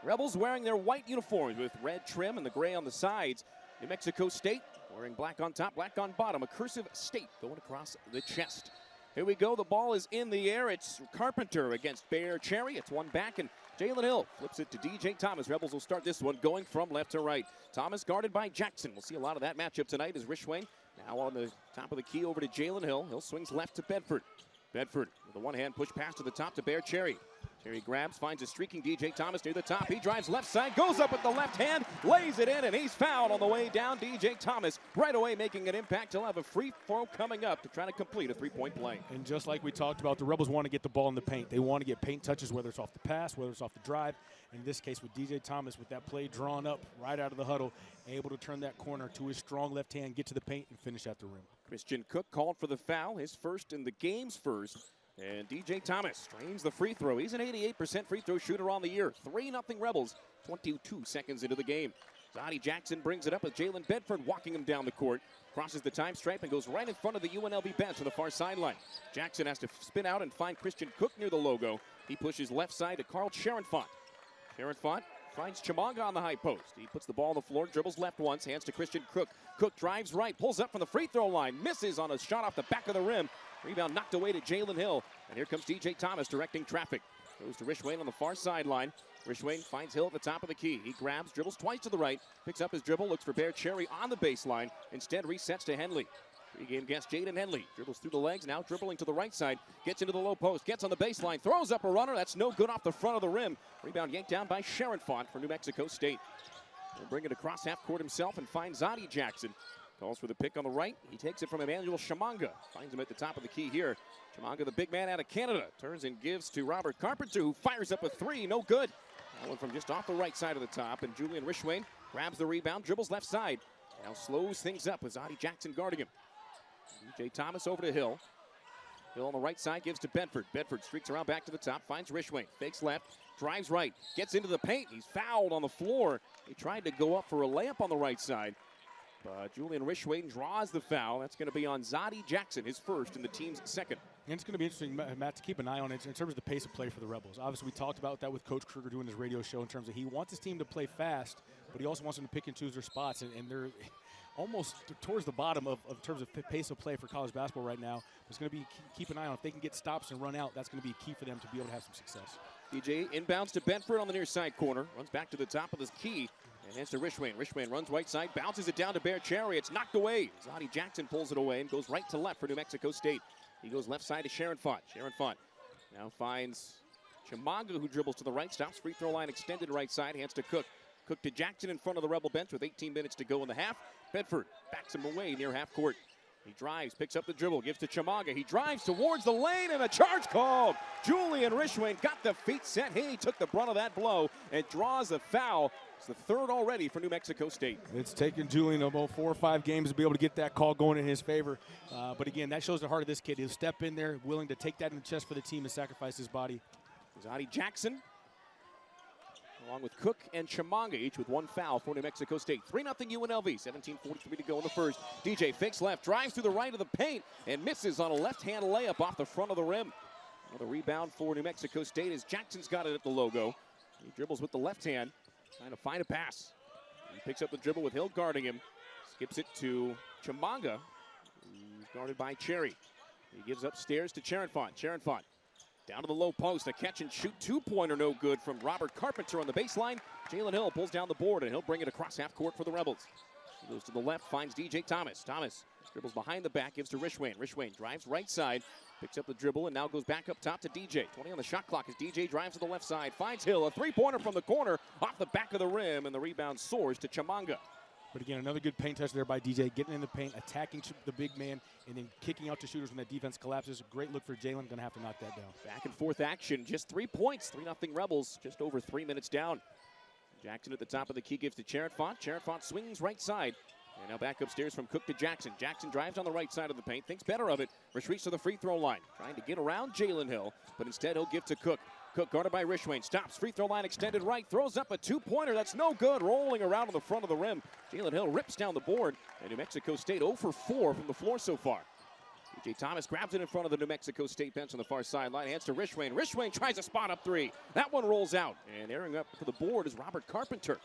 Rebels wearing their white uniforms with red trim and the gray on the sides. New Mexico State wearing black on top, black on bottom. A cursive state going across the chest. Here we go. The ball is in the air. It's Carpenter against Bear Cherry. It's one back, and Jalen Hill flips it to DJ Thomas. Rebels will start this one going from left to right. Thomas guarded by Jackson. We'll see a lot of that matchup tonight as Rishwain now on the top of the key over to Jalen Hill. Hill swings left to Bedford. Bedford with a one-hand push pass to the top to Bear Cherry. Cherry grabs, finds a streaking DJ Thomas near the top. He drives left side, goes up with the left hand, lays it in, and he's fouled on the way down. DJ Thomas right away making an impact. He'll have a free throw coming up to try to complete a three-point play. And just like we talked about, the Rebels want to get the ball in the paint. They want to get paint touches, whether it's off the pass, whether it's off the drive. In this case, with DJ Thomas, with that play drawn up right out of the huddle, able to turn that corner to his strong left hand, get to the paint, and finish at the rim. Christian Cook called for the foul, his first in the game's first. And DJ Thomas drains the free throw. He's an 88% free throw shooter on the year. 3-0 Rebels, 22 seconds into the game. Zadi Jackson brings it up with Jalen Bedford walking him down the court. Crosses the time stripe and goes right in front of the UNLV bench on the far sideline. Jackson has to spin out and find Christian Cook near the logo. He pushes left side to Carl Sharonfont. Sharonfont finds Chimanga on the high post. He puts the ball on the floor, dribbles left once, hands to Christian Cook. Cook drives right, pulls up from the free throw line, misses on a shot off the back of the rim. Rebound knocked away to Jalen Hill. And here comes DJ Thomas directing traffic. Goes to Rishwain on the far sideline. Rishwain finds Hill at the top of the key. He grabs, dribbles twice to the right, picks up his dribble, looks for Bear Cherry on the baseline. Instead resets to Henley. Pre-game guest Jaden Henley dribbles through the legs, now dribbling to the right side. Gets into the low post, gets on the baseline, throws up a runner. That's no good off the front of the rim. Rebound yanked down by Sharonfont for New Mexico State. He'll bring it across half court himself and finds Zadi Jackson. Calls for the pick on the right. He takes it from Emmanuel Chimanga. Finds him at the top of the key here. Chimanga, the big man out of Canada, turns and gives to Robert Carpenter, who fires up a three. No good. That one from just off the right side of the top. And Julian Rishwain grabs the rebound, dribbles left side. Now slows things up with Zadi Jackson guarding him. DJ Thomas over to Hill. Hill on the right side gives to Bedford. Bedford streaks around back to the top, finds Rishwain. Fakes left, drives right, gets into the paint. He's fouled on the floor. He tried to go up for a layup on the right side. Julian Rishwain draws the foul. That's going to be on Zadi Jackson, his first and the team's second. And it's going to be interesting, Matt, to keep an eye on it in terms of the pace of play for the Rebels. Obviously, we talked about that with Coach Kruger doing his radio show in terms of he wants his team to play fast, but he also wants them to pick and choose their spots, and they're almost towards the bottom of terms of pace of play for college basketball right now. It's going to be keep an eye on if they can get stops and run out. That's going to be key for them to be able to have some success. DJ inbounds to Bedford on the near side corner, runs back to the top of his key. And hands to Rishwain. Rishwain runs right side, bounces it down to Bear Cherry. It's knocked away. Zadi Jackson pulls it away and goes right to left for New Mexico State. He goes left side to Sharonfont. Sharonfont now finds Chimanga, who dribbles to the right, stops free throw line, extended right side, hands to Cook. Cook to Jackson in front of the Rebel bench with 18 minutes to go in the half. Bedford backs him away near half court. He drives, picks up the dribble, gives to Chimanga. He drives towards the lane, and a charge called. Julian Rishwain got the feet set. He took the brunt of that blow and draws a foul. It's the third already for New Mexico State. It's taken Julian about 4 or 5 games to be able to get that call going in his favor. But again, that shows the heart of this kid. He'll step in there, willing to take that in the chest for the team and sacrifice his body. Zadi Jackson, along with Cook and Chimanga, each with one foul for New Mexico State. 3-0 UNLV, 17:43 to go in the first. DJ fakes left, drives through the right of the paint, and misses on a left-hand layup off the front of the rim. Another rebound for New Mexico State as Jackson's got it at the logo. He dribbles with the left hand, trying to find a pass. He picks up the dribble with Hill guarding him. Skips it to Chimanga, who's guarded by Cherry. He gives upstairs to Sharonfont. Sharonfont down to the low post, a catch and shoot two-pointer no good from Robert Carpenter on the baseline. Jalen Hill pulls down the board, and he'll bring it across half court for the Rebels. He goes to the left, finds DJ Thomas. Thomas dribbles behind the back, gives to Rishwain. Rishwain drives right side, picks up the dribble, and now goes back up top to DJ. 20 on the shot clock as DJ drives to the left side, finds Hill, a three-pointer from the corner, off the back of the rim, and the rebound soars to Chimanga. But again, another good paint touch there by DJ, getting in the paint, attacking the big man, and then kicking out to shooters when that defense collapses. A great look for Jalen. Going to have to knock that down. Back and forth action, just 3 points. 3-0 Rebels, just over 3 minutes down. Jackson at the top of the key gives to Sharonfont. Sharonfont swings right side. And now back upstairs from Cook to Jackson. Jackson drives on the right side of the paint, thinks better of it. Retreats to the free throw line, trying to get around Jalen Hill, but instead he'll give to Cook. Cook guarded by Rishwain, stops, free throw line extended right, throws up a two-pointer, that's no good, rolling around on the front of the rim. Jalen Hill rips down the board, and New Mexico State 0 for 4 from the floor so far. DJ Thomas grabs it in front of the New Mexico State bench on the far sideline. Hands to Rishwain. Rishwain tries a spot up three. That one rolls out. And airing up for the board is Robert Carpenter.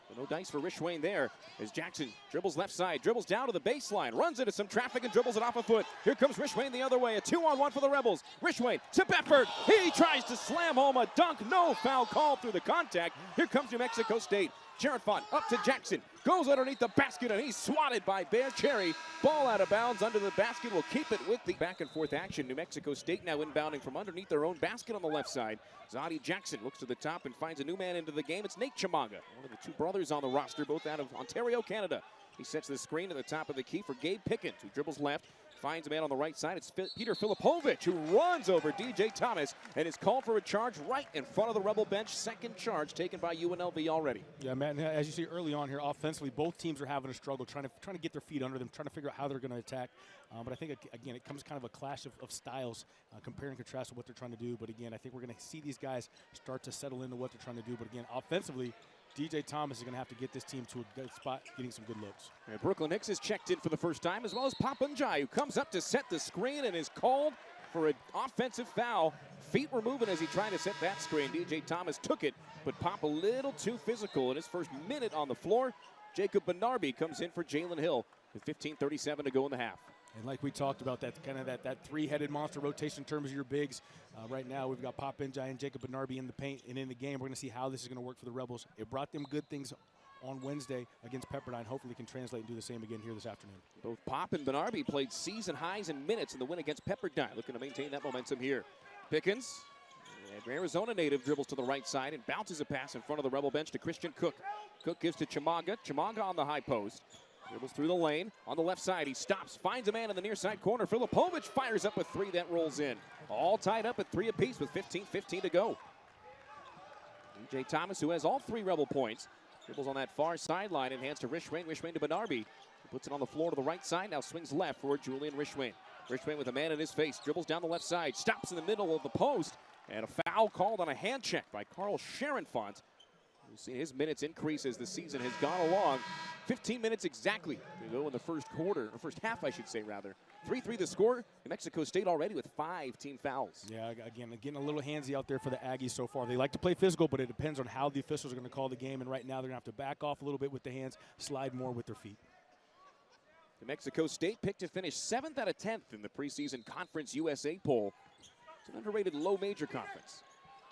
So no dice for Rishwain there as Jackson dribbles left side, dribbles down to the baseline, runs into some traffic and dribbles it off a foot. Here comes Rishwain the other way. A 2-on-1 for the Rebels. Rishwain, tip effort. He tries to slam home a dunk. No foul called through the contact. Here comes New Mexico State. Jared Font up to Jackson, goes underneath the basket, and he's swatted by Bear Cherry. Ball out of bounds under the basket. Will keep it with the back and forth action. New Mexico State now inbounding from underneath their own basket on the left side. Zadi Jackson looks to the top and finds a new man into the game. It's Nate Chamaga, one of the two brothers on the roster, both out of Ontario, Canada. He sets the screen at the top of the key for Gabe Pickens, who dribbles left, finds a man on the right side. It's Peter Filipovic, who runs over DJ Thomas and is called for a charge right in front of the Rebel bench. Second charge taken by UNLV already. Yeah, Matt, as you see early on here, offensively, both teams are having a struggle, trying to get their feet under them, trying to figure out how they're going to attack. But I think, again, it comes kind of a clash of styles, compare and contrast with what they're trying to do. But, again, I think we're going to see these guys start to settle into what they're trying to do. But, again, offensively, DJ Thomas is going to have to get this team to a good spot, getting some good looks. And Brooklyn Hicks is checked in for the first time, as well as Papanjai, who comes up to set the screen and is called for an offensive foul. Feet were moving as he tried to set that screen. DJ Thomas took it, but Pop a little too physical in his first minute on the floor. Jacob Benarby comes in for Jalen Hill with 15:37 to go in the half. And like we talked about, that kind of that three-headed monster rotation in terms of your bigs. Right now, we've got Papanjai and Jacob Benarby in the paint and in the game. We're going to see how this is going to work for the Rebels. It brought them good things on Wednesday against Pepperdine. Hopefully, can translate and do the same again here this afternoon. Both Pop and Benarby played season highs in minutes in the win against Pepperdine. Looking to maintain that momentum here. Pickens, an Arizona native, dribbles to the right side and bounces a pass in front of the Rebel bench to Christian Cook. Cook gives to Chamaga. Chamaga on the high post. Dribbles through the lane. On the left side, he stops, finds a man in the near side corner. Filipovic fires up a three that rolls in. All tied up at 3 apiece with 15:15 to go. DJ Thomas, who has all 3 Rebel points, dribbles on that far sideline and hands to Rishwain. Rishwain to Benarby. He puts it on the floor to the right side. Now swings left for Julian Rishwain. Rishwain with a man in his face. Dribbles down the left side. Stops in the middle of the post. And a foul called on a hand check by Carl Sharonfont. We've seen his minutes increase as the season has gone along. 15 minutes exactly to go in the first quarter, or first half, I should say, rather. 3-3 the score. New Mexico State already with 5 team fouls. Yeah, again, getting a little handsy out there for the Aggies so far. They like to play physical, but it depends on how the officials are going to call the game. And right now, they're going to have to back off a little bit with the hands, slide more with their feet. New Mexico State picked to finish 7th out of 10th in the preseason Conference USA poll. It's an underrated low major conference.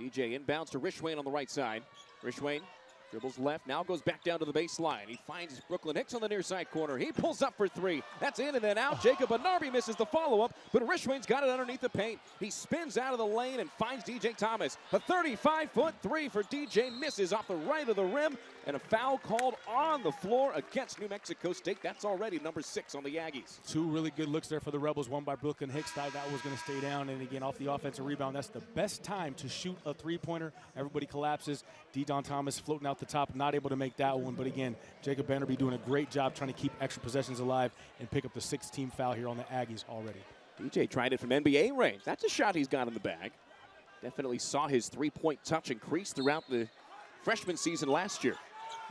DJ inbounds to Rishwain on the right side. Rishwain dribbles left, now goes back down to the baseline. He finds Brooklyn Hicks on the near side corner. He pulls up for 3. That's in and then out. Jacob Benarby misses the follow-up, but Rishwain's got it underneath the paint. He spins out of the lane and finds DJ Thomas. A 35-foot 3 for DJ, misses off the right of the rim, and a foul called on the floor against New Mexico State. That's already number 6 on the Aggies. 2 really good looks there for the Rebels, one by Brooklyn Hicks. That was going to stay down, and again, off the offensive rebound, that's the best time to shoot a three-pointer. Everybody collapses. D-Don Thomas floating out the top, not able to make that one, but again, Jacob Benarby doing a great job trying to keep extra possessions alive and pick up the 6th team foul here on the Aggies already. DJ tried it from NBA range. That's a shot he's got in the bag. Definitely saw his three-point touch increase throughout the freshman season last year.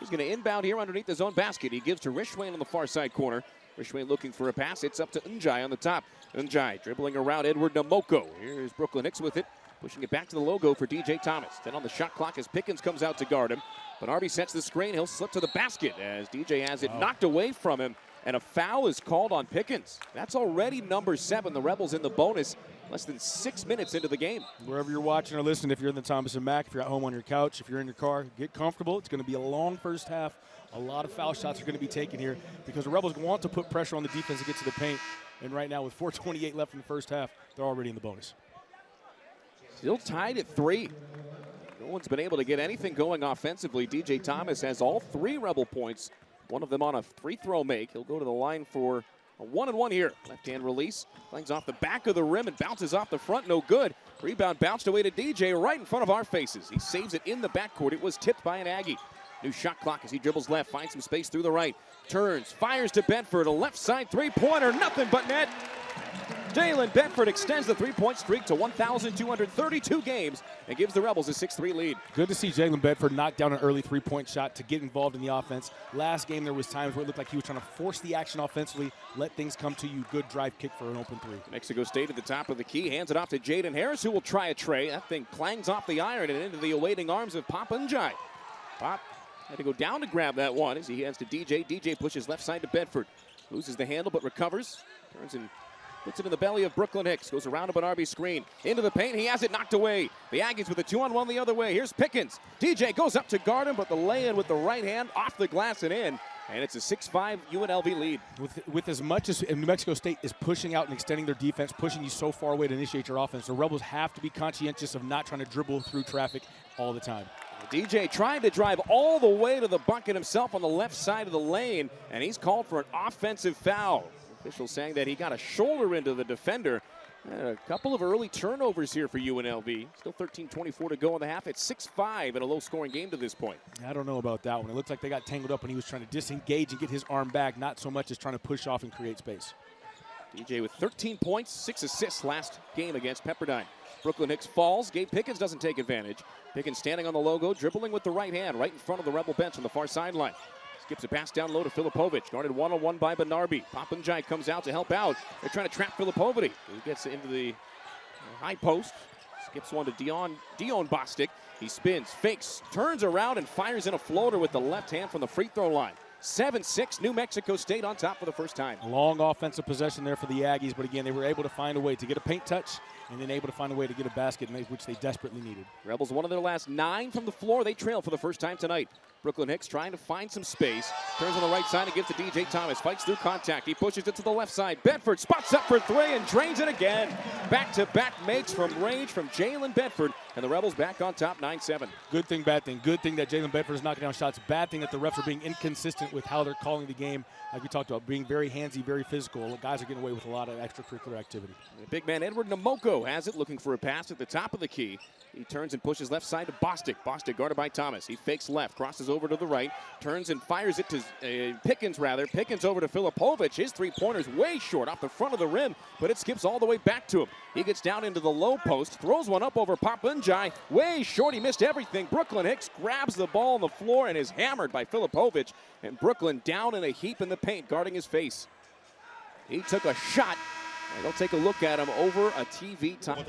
He's going to inbound here underneath his own basket. He gives to Rishwain on the far side corner. Rishwain looking for a pass. It's up to Njai on the top. Njai dribbling around Edward Namoko. Here's Brooklyn Hicks with it. Pushing it back to the logo for DJ Thomas. Then on the shot clock as Pickens comes out to guard him. Benarby sets the screen. He'll slip to the basket as DJ has it knocked away from him. And a foul is called on Pickens. That's already number 7. The Rebels in the bonus less than 6 minutes into the game. Wherever you're watching or listening, if you're in the Thomas and Mack, if you're at home on your couch, if you're in your car, get comfortable. It's going to be a long first half. A lot of foul shots are going to be taken here because the Rebels want to put pressure on the defense to get to the paint. And right now with 4:28 left in the first half, they're already in the bonus. Still tied at 3. No one's been able to get anything going offensively. DJ Thomas has all 3 Rebel points. One of them on a free throw make. He'll go to the line for a 1-and-1 here. Left-hand release. Flings off the back of the rim and bounces off the front. No good. Rebound bounced away to DJ right in front of our faces. He saves it in the backcourt. It was tipped by an Aggie. New shot clock as he dribbles left. Finds some space through the right. Turns. Fires to Bedford. A left side three-pointer. Nothing but net. Jalen Bedford extends the three-point streak to 1,232 games and gives the Rebels a 6-3 lead. Good to see Jalen Bedford knock down an early three-point shot to get involved in the offense. Last game, there was times where it looked like he was trying to force the action offensively, let things come to you. Good drive kick for an open three. Mexico State at the top of the key, hands it off to Jaden Harris, who will try a tray. That thing clangs off the iron and into the awaiting arms of Pop Njai. Pop had to go down to grab that one as he hands to DJ. DJ pushes left side to Bedford. Loses the handle but recovers. Turns and puts it in the belly of Brooklyn Hicks. Goes around a Bernarby screen. Into the paint. He has it knocked away. The Aggies with a 2-on-1 the other way. Here's Pickens. DJ goes up to guard him, but the lay-in with the right hand off the glass and in. And it's a 6-5 UNLV lead. With as much as New Mexico State is pushing out and extending their defense, pushing you so far away to initiate your offense, the Rebels have to be conscientious of not trying to dribble through traffic all the time. DJ trying to drive all the way to the bucket himself on the left side of the lane, and he's called for an offensive foul. Officials saying that he got a shoulder into the defender. A couple of early turnovers here for UNLV. Still 13:24 to go in the half. It's 6-5 in a low-scoring game to this point. I don't know about that one. It looks like they got tangled up when he was trying to disengage and get his arm back, not so much as trying to push off and create space. DJ with 13 points, 6 assists last game against Pepperdine. Brooklyn Hicks falls. Gabe Pickens doesn't take advantage. Pickens standing on the logo, dribbling with the right hand right in front of the Rebel bench on the far sideline. Skips a pass down low to Filipovic. Guarded one-on-one by Bernarby. Poppinjai comes out to help out. They're trying to trap Filipovic. He gets into the high post. Skips one to Dion Bostic. He spins, fakes, turns around, and fires in a floater with the left hand from the free throw line. 7-6, New Mexico State on top for the first time. Long offensive possession there for the Aggies, but again, they were able to find a way to get a paint touch and then able to find a way to get a basket, which they desperately needed. Rebels, one of their last 9 from the floor. They trail for the first time tonight. Brooklyn Hicks trying to find some space. Turns on the right side and gives to DJ Thomas. Fights through contact. He pushes it to the left side. Bedford spots up for 3 and drains it again. Back-to-back makes from range from Jalen Bedford. And the Rebels back on top 9-7. Good thing, bad thing. Good thing that Jalen Bedford is knocking down shots. Bad thing that the refs are being inconsistent with how they're calling the game. Like we talked about, being very handsy, very physical. The guys are getting away with a lot of extracurricular activity. The big man Edward Namoko has it, looking for a pass at the top of the key. He turns and pushes left side to Bostic. Bostic guarded by Thomas. He fakes left, crosses over to the right, turns and fires it to Pickens, rather. Pickens over to Filipovic. His three-pointer's way short off the front of the rim, but it skips all the way back to him. He gets down into the low post, throws one up over Poppinjai. Way short, he missed everything. Brooklyn Hicks grabs the ball on the floor and is hammered by Filipovic. And Brooklyn down in a heap in the paint, guarding his face. He took a shot, and they'll take a look at him over a TV time.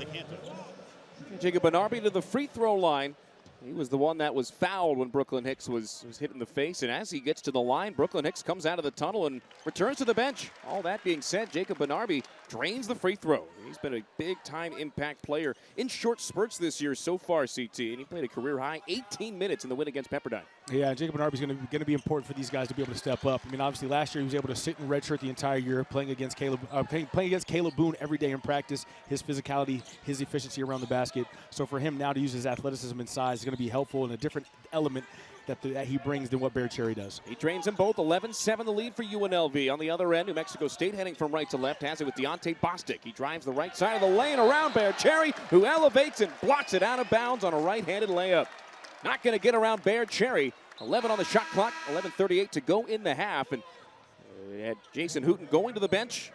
Jacob Bernarby to the free throw line. He was the one that was fouled when Brooklyn Hicks was hit in the face. And as he gets to the line, Brooklyn Hicks comes out of the tunnel and returns to the bench. All that being said, Jacob Bernarby drains the free throw. He's been a big-time impact player in short spurts this year so far, CT. And he played a career-high 18 minutes in the win against Pepperdine. Yeah, Jacob Bernarby is going to be important for these guys to be able to step up. I mean, obviously last year he was able to sit in redshirt the entire year, playing against Caleb Boone every day in practice. His physicality, his efficiency around the basket. So for him now to use his athleticism and size is going to be helpful and a different element that he brings than what Bear Cherry does. He drains them both. 11-7 the lead for UNLV. On the other end, New Mexico State heading from right to left has it with Deontay Bostic. He drives the right side of the lane around Bear Cherry, who elevates and blocks it out of bounds on a right-handed layup. Not going to get around Bear Cherry. 11 on the shot clock, 11:38 to go in the half. And had Jason Hooten going to the bench,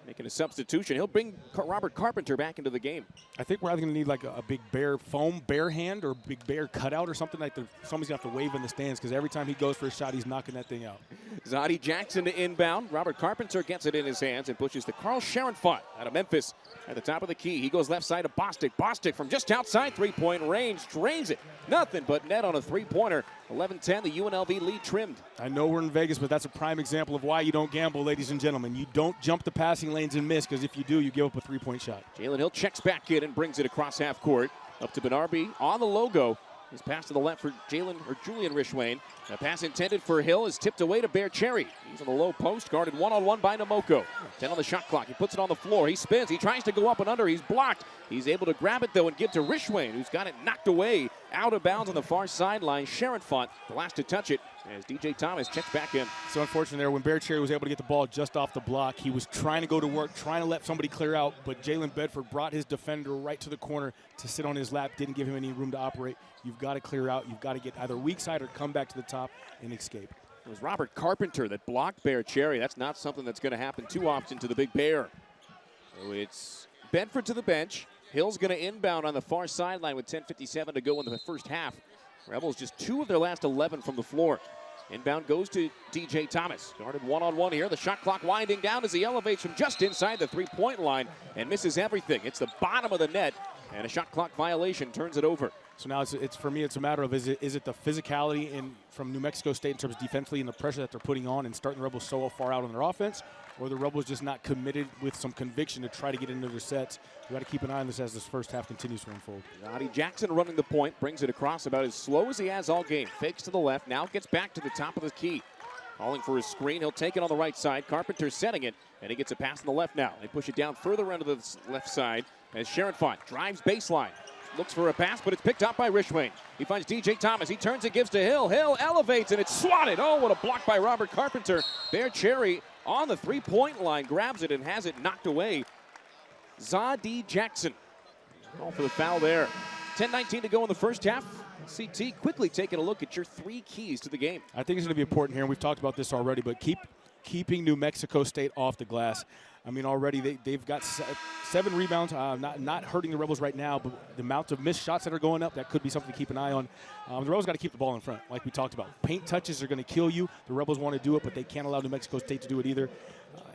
making a substitution. He'll bring Robert Carpenter back into the game. I think we're either going to need like a big bear foam bear hand or a big bear cutout or something like that. Somebody's going to have to wave in the stands because every time he goes for a shot, he's knocking that thing out. Zadi Jackson to inbound. Robert Carpenter gets it in his hands and pushes to Carl Sharonfont out of Memphis. At the top of the key, he goes left side to Bostic. Bostic from just outside three-point range drains it. Nothing but net on a three-pointer. 11-10, the UNLV lead trimmed. I know we're in Vegas, but that's a prime example of why you don't gamble, ladies and gentlemen. You don't jump the passing lanes and miss, because if you do, you give up a three-point shot. Jalen Hill checks back in and brings it across half court. Up to Bernarby on the logo. His pass to the left for Julian Rishwain. A pass intended for Hill is tipped away to Bear Cherry. He's on the low post, guarded one-on-one by Namoko. 10 on the shot clock. He puts it on the floor. He spins. He tries to go up and under. He's blocked. He's able to grab it, though, and give to Rishwain, who's got it knocked away out of bounds on the far sideline. Sharonfont, the last to touch it, as DJ Thomas checks back in. So unfortunate there, when Bear Cherry was able to get the ball just off the block, he was trying to go to work, trying to let somebody clear out, but Jalen Bedford brought his defender right to the corner to sit on his lap, didn't give him any room to operate. You've got to clear out. You've got to get either weak side or come back to the top and escape. It was Robert Carpenter that blocked Bear Cherry. That's not something that's going to happen too often to the big Bear. So it's Bedford to the bench. Hill's going to inbound on the far sideline with 10:57 to go in the first half. Rebels just 2 of their last 11 from the floor. Inbound goes to DJ Thomas. Guarded one-on-one here. The shot clock winding down as he elevates from just inside the three-point line and misses everything. It's the bottom of the net, and a shot clock violation turns it over. So now it's for me, it's a matter of is it the physicality from New Mexico State in terms of defensively and the pressure that they're putting on and starting the Rebels so far out on their offense, or the Rebels just not committed with some conviction to try to get into their sets. We got to keep an eye on this as this first half continues to unfold. Zadi Jackson running the point, brings it across about as slow as he has all game. Fakes to the left, now gets back to the top of the key. Calling for his screen, he'll take it on the right side. Carpenter setting it, and he gets a pass on the left now. They push it down further onto the left side as Sharon Font drives baseline. Looks for a pass, but it's picked up by Rishwain. He finds DJ Thomas. He turns and gives to Hill. Hill elevates, and it's swatted. Oh, what a block by Robert Carpenter. Bear Cherry on the three-point line, grabs it and has it knocked away. Zadi Jackson. Call for the foul there. 10:19 to go in the first half. CT quickly taking a look at your 3 keys to the game. I think it's going to be important here, and we've talked about this already, but keeping New Mexico State off the glass. I mean, already they've got 7 rebounds, not hurting the Rebels right now, but the amount of missed shots that are going up, that could be something to keep an eye on. The Rebels got to keep the ball in front, like we talked about. Paint touches are going to kill you. The Rebels want to do it, but they can't allow New Mexico State to do it either.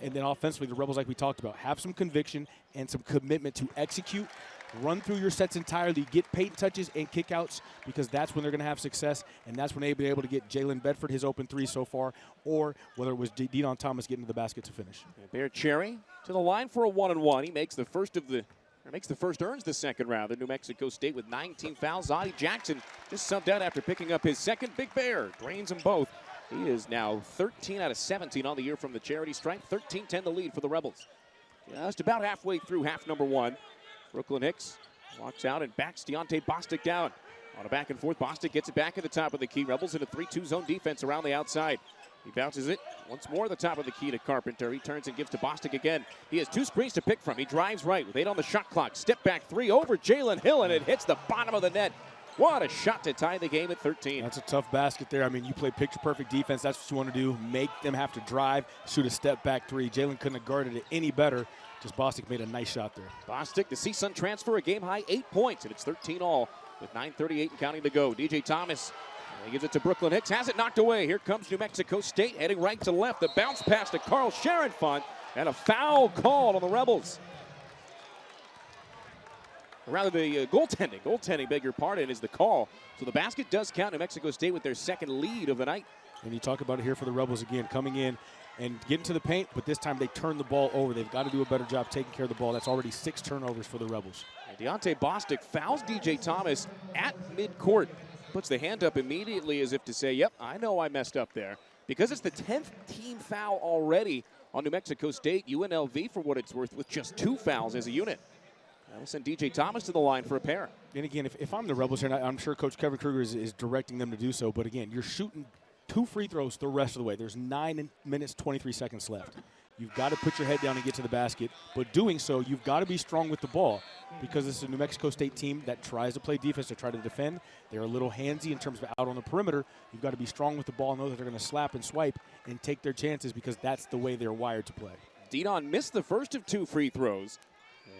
And then offensively, the Rebels, like we talked about, have some conviction and some commitment to execute. Run through your sets entirely, get paint touches and kickouts, because that's when they're going to have success, and that's when they'll be able to get Jalen Bedford his open 3 so far, or whether it was Deon Thomas getting to the basket to finish. Bear Cherry to the line for a 1-and-1. He makes the first earns the second round. New Mexico State with 19 fouls. Zadi Jackson just subbed out after picking up his second. Big Bear drains them both. He is now 13 out of 17 on the year from the charity stripe. 13-10 the lead for the Rebels. Just about halfway through half number 1. Brooklyn Hicks walks out and backs Deontay Bostic down. On a back and forth, Bostic gets it back at the top of the key. Rebels in a 3-2 zone defense around the outside. He bounces it once more at the top of the key to Carpenter. He turns and gives to Bostic again. He has 2 screens to pick from. He drives right with 8 on the shot clock. Step back 3 over Jalen Hill, and it hits the bottom of the net. What a shot to tie the game at 13. That's a tough basket there. I mean, you play picture-perfect defense. That's what you want to do. Make them have to drive, shoot a step-back 3. Jalen couldn't have guarded it any better. Just Bostic made a nice shot there. Bostic, the CSUN transfer, a game-high 8 points, and it's 13 all with 9:38 and counting to go. DJ Thomas, he gives it to Brooklyn Hicks, has it knocked away. Here comes New Mexico State, heading right to left. The bounce pass to Carl Sharonfont, and a foul called on the Rebels. Rather, the goaltending, beg your pardon, is the call. So the basket does count. New Mexico State with their second lead of the night. And you talk about it here for the Rebels again, coming in and getting to the paint, but this time they turn the ball over. They've got to do a better job taking care of the ball. That's already 6 turnovers for the Rebels. And Deontay Bostic fouls DJ Thomas at midcourt. Puts the hand up immediately as if to say, yep, I know I messed up there. Because it's the 10th team foul already on New Mexico State. UNLV, for what it's worth, with just 2 fouls as a unit. I'll send DJ Thomas to the line for a pair. And again, if I'm the Rebels here, and I'm sure Coach Kevin Kruger is directing them to do so, but again, you're shooting 2 free throws the rest of the way. There's 9 minutes, 23 seconds left. You've got to put your head down and get to the basket, but doing so, you've got to be strong with the ball, because this is a New Mexico State team that tries to play defense, to try to defend. They're a little handsy in terms of out on the perimeter. You've got to be strong with the ball and know that they're going to slap and swipe and take their chances, because that's the way they're wired to play. Deon missed the first of 2 free throws.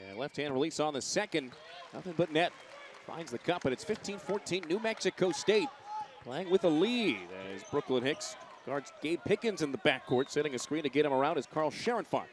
And left-hand release on the second. Nothing but net. Finds the cup, and it's 15-14 New Mexico State. Playing with a lead as Brooklyn Hicks guards Gabe Pickens in the backcourt, setting a screen to get him around as Carl Sharonfont.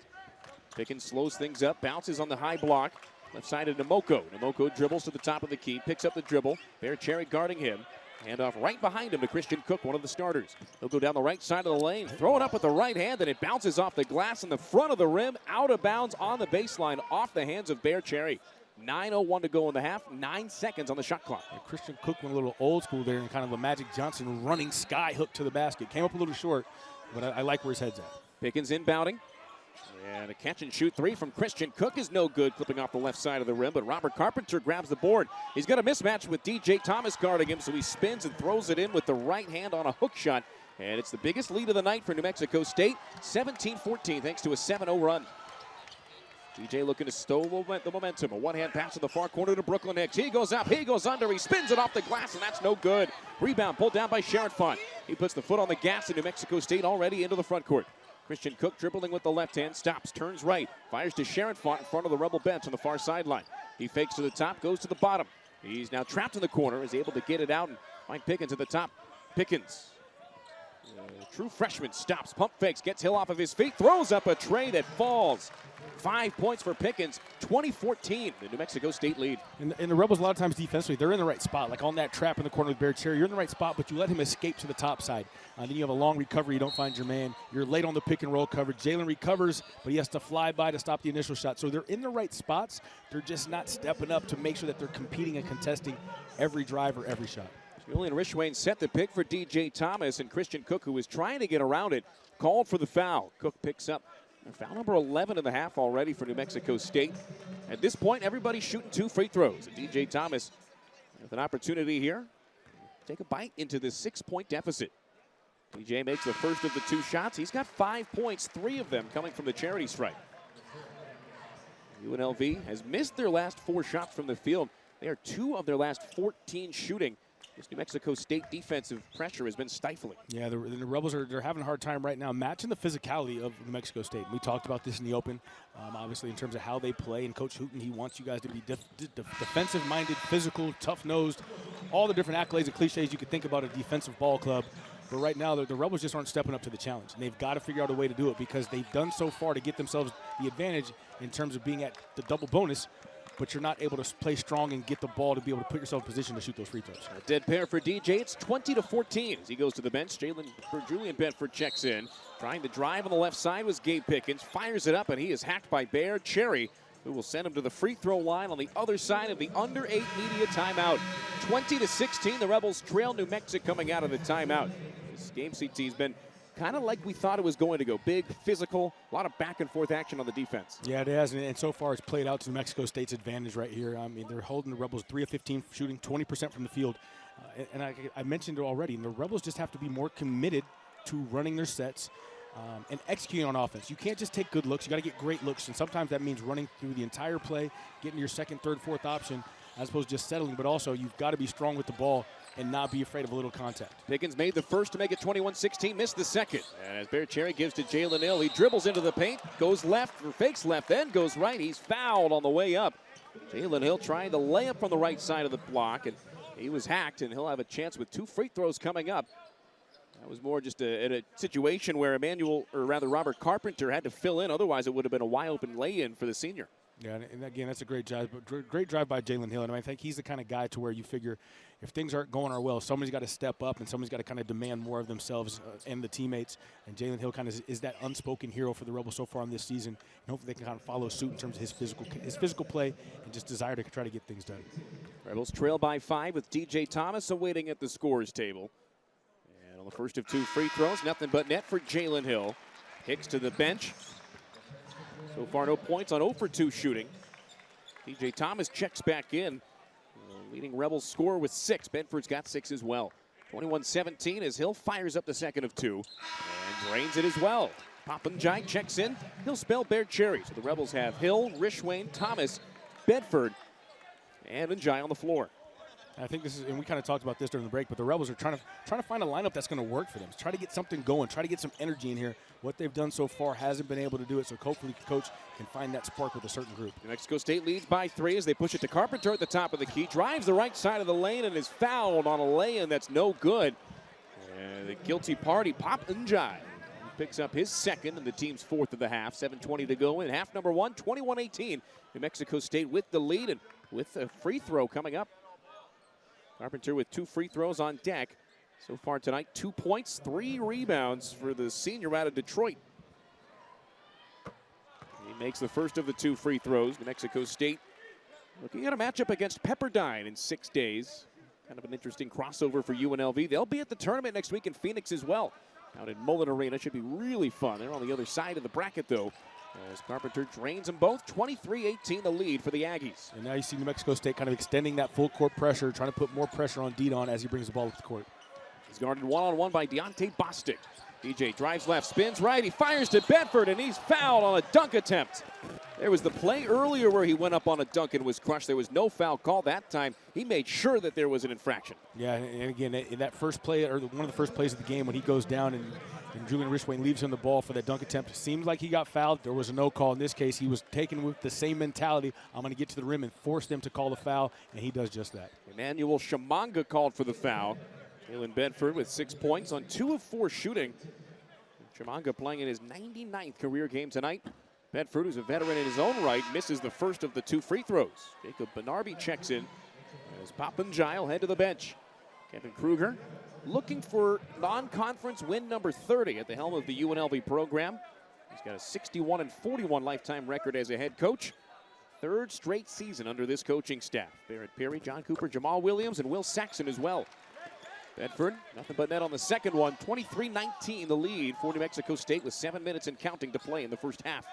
Pickens slows things up, bounces on the high block. Left side of Namoko. Namoko dribbles to the top of the key, picks up the dribble. Bear Cherry guarding him. Handoff right behind him to Christian Cook, one of the starters. He'll go down the right side of the lane, throw it up with the right hand, and it bounces off the glass in the front of the rim, out of bounds on the baseline, off the hands of Bear Cherry. 9:01 to go in the half, 9 seconds on the shot clock. And Christian Cook went a little old school there and kind of a Magic Johnson running sky hook to the basket. Came up a little short, but I like where his head's at. Pickens inbounding. And a catch-and-shoot 3 from Christian Cook is no good, clipping off the left side of the rim, but Robert Carpenter grabs the board. He's got a mismatch with DJ Thomas guarding him, so he spins and throws it in with the right hand on a hook shot. And it's the biggest lead of the night for New Mexico State, 17-14, thanks to a 7-0 run. DJ looking to stow the momentum. A one-hand pass to the far corner to Brooklyn Hicks. He goes up, he goes under, he spins it off the glass, and that's no good. Rebound pulled down by Sharonfont. He puts the foot on the gas, and New Mexico State already into the front court. Christian Cook dribbling with the left hand, stops, turns right, fires to Sharon Font in front of the Rebel bench on the far sideline. He fakes to the top, goes to the bottom. He's now trapped in the corner, is able to get it out, and Mike Pickens at the top. Pickens, true freshman, stops, pump fakes, gets Hill off of his feet, throws up a tray that falls. 5 points for Pickens, 20-14, the New Mexico State lead. And the Rebels, a lot of times defensively, they're in the right spot. Like on that trap in the corner with Bear Cherry, you're in the right spot, but you let him escape to the top side. Then you have a long recovery, you don't find your man. You're late on the pick and roll coverage. Jalen recovers, but he has to fly by to stop the initial shot. So they're in the right spots. They're just not stepping up to make sure that they're competing and contesting every drive or every shot. Julian Rishwain set the pick for DJ Thomas, and Christian Cook, who was trying to get around it, called for the foul. Cook picks up foul number 11 in the half already for New Mexico State. At this point, everybody's shooting 2 free throws. And DJ Thomas with an opportunity here. Take a bite into the 6-point deficit. DJ makes the first of the 2 shots. He's got 5 points, 3 of them coming from the charity stripe. UNLV has missed their last 4 shots from the field. They are 2 of their last 14 shooting. This New Mexico State defensive pressure has been stifling. Yeah, the Rebels they're having a hard time right now matching the physicality of New Mexico State. We talked about this in the open, obviously in terms of how they play. And Coach Hooten, he wants you guys to be defensive-minded, physical, tough-nosed, all the different accolades and cliches you could think about a defensive ball club. But right now, the Rebels just aren't stepping up to the challenge. And they've got to figure out a way to do it because they've done so far to get themselves the advantage in terms of being at the double bonus. But you're not able to play strong and get the ball to be able to put yourself in position to shoot those free throws. A dead pair for DJ. It's 20-14 as he goes to the bench. Julian Bedford checks in. Trying to drive on the left side was Gabe Pickens. Fires it up, and he is hacked by Bear Cherry, who will send him to the free throw line on the other side of the under 8 media timeout. 20-16, the Rebels trail New Mexico coming out of the timeout. This game, CT, has been kind of like we thought it was going to go. Big, physical, a lot of back and forth action on the defense. Yeah, it has, and so far it's played out to New Mexico State's advantage right here. I mean, they're holding the Rebels 3 of 15, shooting 20% from the field. And I mentioned it already, and the Rebels just have to be more committed to running their sets and executing on offense. You can't just take good looks. You got to get great looks, and sometimes that means running through the entire play, getting your second, third, fourth option, as opposed to just settling. But also, you've got to be strong with the ball and not be afraid of a little contact. Pickens made the first to make it 21-16, missed the second. And as Bear Cherry gives to Jalen Hill, he dribbles into the paint, goes left, or fakes left, then goes right. He's fouled on the way up. Jalen Hill trying to lay up from the right side of the block, and he was hacked, and he'll have a chance with 2 free throws coming up. That was more just a situation where Robert Carpenter had to fill in. Otherwise, it would have been a wide-open lay-in for the senior. Yeah, and again, that's a great drive by Jalen Hill. And I think he's the kind of guy to where you figure if things aren't going our well, somebody's got to step up and somebody's got to kind of demand more of themselves and the teammates. And Jalen Hill kind of is that unspoken hero for the Rebels so far in this season. And hopefully they can kind of follow suit in terms of his physical play and just desire to try to get things done. Rebels trail by 5 with DJ Thomas awaiting at the scorer's table. And on the first of 2 free throws, nothing but net for Jalen Hill. Hicks to the bench. So far, no points on 0 for 2 shooting. DJ Thomas checks back in. Leading Rebels scorer with 6. Bedford's got 6 as well. 21-17 as Hill fires up the second of 2 and drains it as well. Poppinjai checks in. He'll spell Bear Cherry. So the Rebels have Hill, Rishwain, Thomas, Bedford, and Njai on the floor. I think this is, and we kind of talked about this during the break, but the Rebels are trying to find a lineup that's going to work for them. Try to get something going, try to get some energy in here. What they've done so far hasn't been able to do it, so hopefully Coach can find that spark with a certain group. New Mexico State leads by 3 as they push it to Carpenter at the top of the key. Drives the right side of the lane and is fouled on a lay-in that's no good. And the guilty party, Poppinjai, picks up his second and the team's 4th of the half. 7:20 to go in half number 1, 21-18. New Mexico State with the lead and with a free throw coming up. Carpenter with 2 free throws on deck. So far tonight, 2 points, 3 rebounds for the senior out of Detroit. He makes the first of the 2 free throws. New Mexico State looking at a matchup against Pepperdine in 6 days. Kind of an interesting crossover for UNLV. They'll be at the tournament next week in Phoenix as well. Out in Mullen Arena, should be really fun. They're on the other side of the bracket, though, as Carpenter drains them both. 23-18 the lead for the Aggies. And now you see New Mexico State kind of extending that full court pressure, trying to put more pressure on Didon as he brings the ball up the court. He's guarded one-on-one by Deontay Bostic. DJ drives left, spins right, he fires to Bedford, and he's fouled on a dunk attempt. There was the play earlier where he went up on a dunk and was crushed. There was no foul call that time. He made sure that there was an infraction. Yeah, and again, in that first play, or one of the first plays of the game when he goes down and Julian Rishwain leaves him the ball for that dunk attempt, it seems like he got fouled. There was a no call. In this case, he was taken with the same mentality. I'm going to get to the rim and force them to call the foul, and he does just that. Emmanuel Shimanga called for the foul. Jalen Bedford with 6 points on 2 of 4 shooting. Shimanga playing in his 99th career game tonight. Bedford, who's a veteran in his own right, misses the first of the 2 free throws. Jacob Benarbi checks in as Pappenjile head to the bench. Kevin Kruger looking for non-conference win number 30 at the helm of the UNLV program. He's got a 61-41 lifetime record as a head coach. 3rd straight season under this coaching staff. Barrett Perry, John Cooper, Jamal Williams, and Will Saxon as well. Bedford, nothing but net on the second one. 23-19 the lead for New Mexico State with 7 minutes and counting to play in the first half.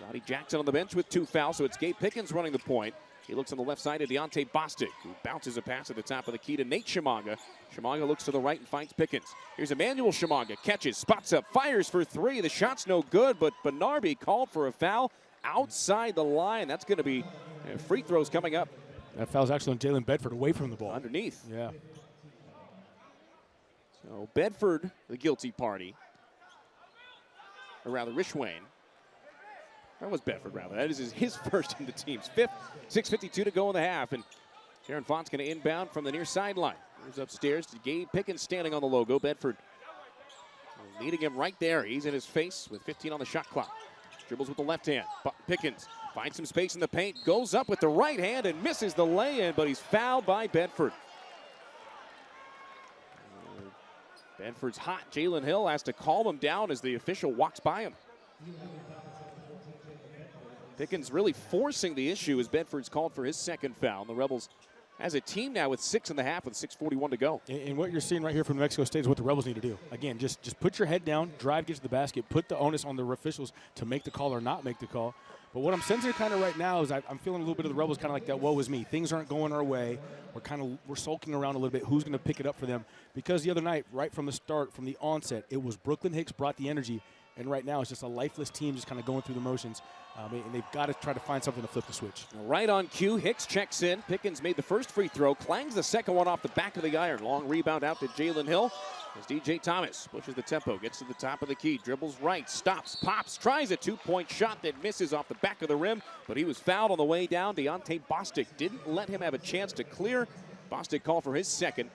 Roddy Jackson on the bench with 2 fouls, so it's Gabe Pickens running the point. He looks on the left side to Deontay Bostic, who bounces a pass at the top of the key to Nate Shimanga. Shimanga looks to the right and finds Pickens. Here's Emmanuel Shimanga, catches, spots up, fires for 3. The shot's no good, but Benarbi called for a foul outside the line. That's going to be free throws coming up. That foul's actually on Jalen Bedford away from the ball. Underneath. Yeah. So Bedford, the guilty party. Or rather, Rishwain. That was Bedford, rather. That is his first in the team's 5th. 6:52 to go in the half. And Sharon Font's going to inbound from the near sideline. Moves upstairs to Gabe Pickens standing on the logo. Bedford leading him right there. He's in his face with 15 on the shot clock. Dribbles with the left hand. Pickens finds some space in the paint. Goes up with the right hand and misses the lay-in, but he's fouled by Bedford. Bedford's hot. Jalen Hill has to calm him down as the official walks by him. Pickens really forcing the issue as Bedford's called for his second foul. And the Rebels as a team now with 6 in the half with 6:41 to go. And what you're seeing right here from New Mexico State is what the Rebels need to do. Again, just put your head down, drive, get to the basket, put the onus on the officials to make the call or not make the call. But what I'm sensing kind of right now is I'm feeling a little bit of the Rebels kind of like that woe is me. Things aren't going our way. We're sulking around a little bit. Who's going to pick it up for them? Because the other night, right from the start, from the onset, it was Brooklyn Hicks brought the energy. And right now, it's just a lifeless team just kind of going through the motions. And they've got to try to find something to flip the switch. Right on cue, Hicks checks in. Pickens made the first free throw, clangs the second one off the back of the iron. Long rebound out to Jalen Hill as DJ Thomas pushes the tempo, gets to the top of the key, dribbles right, stops, pops, tries a 2-point shot that misses off the back of the rim, but he was fouled on the way down. Deontay Bostic didn't let him have a chance to clear. Bostic called for his second,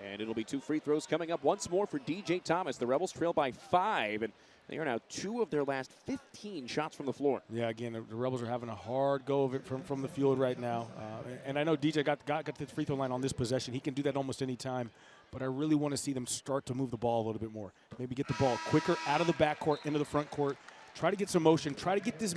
and it'll be 2 free throws coming up once more for DJ Thomas. The Rebels trail by 5, and they are now 2 of their last 15 shots from the floor. Yeah, again, the Rebels are having a hard go of it from the field right now. And I know DJ got to the free throw line on this possession. He can do that almost any time. But I really want to see them start to move the ball a little bit more. Maybe get the ball quicker out of the backcourt into the front court. Try to get some motion. Try to get this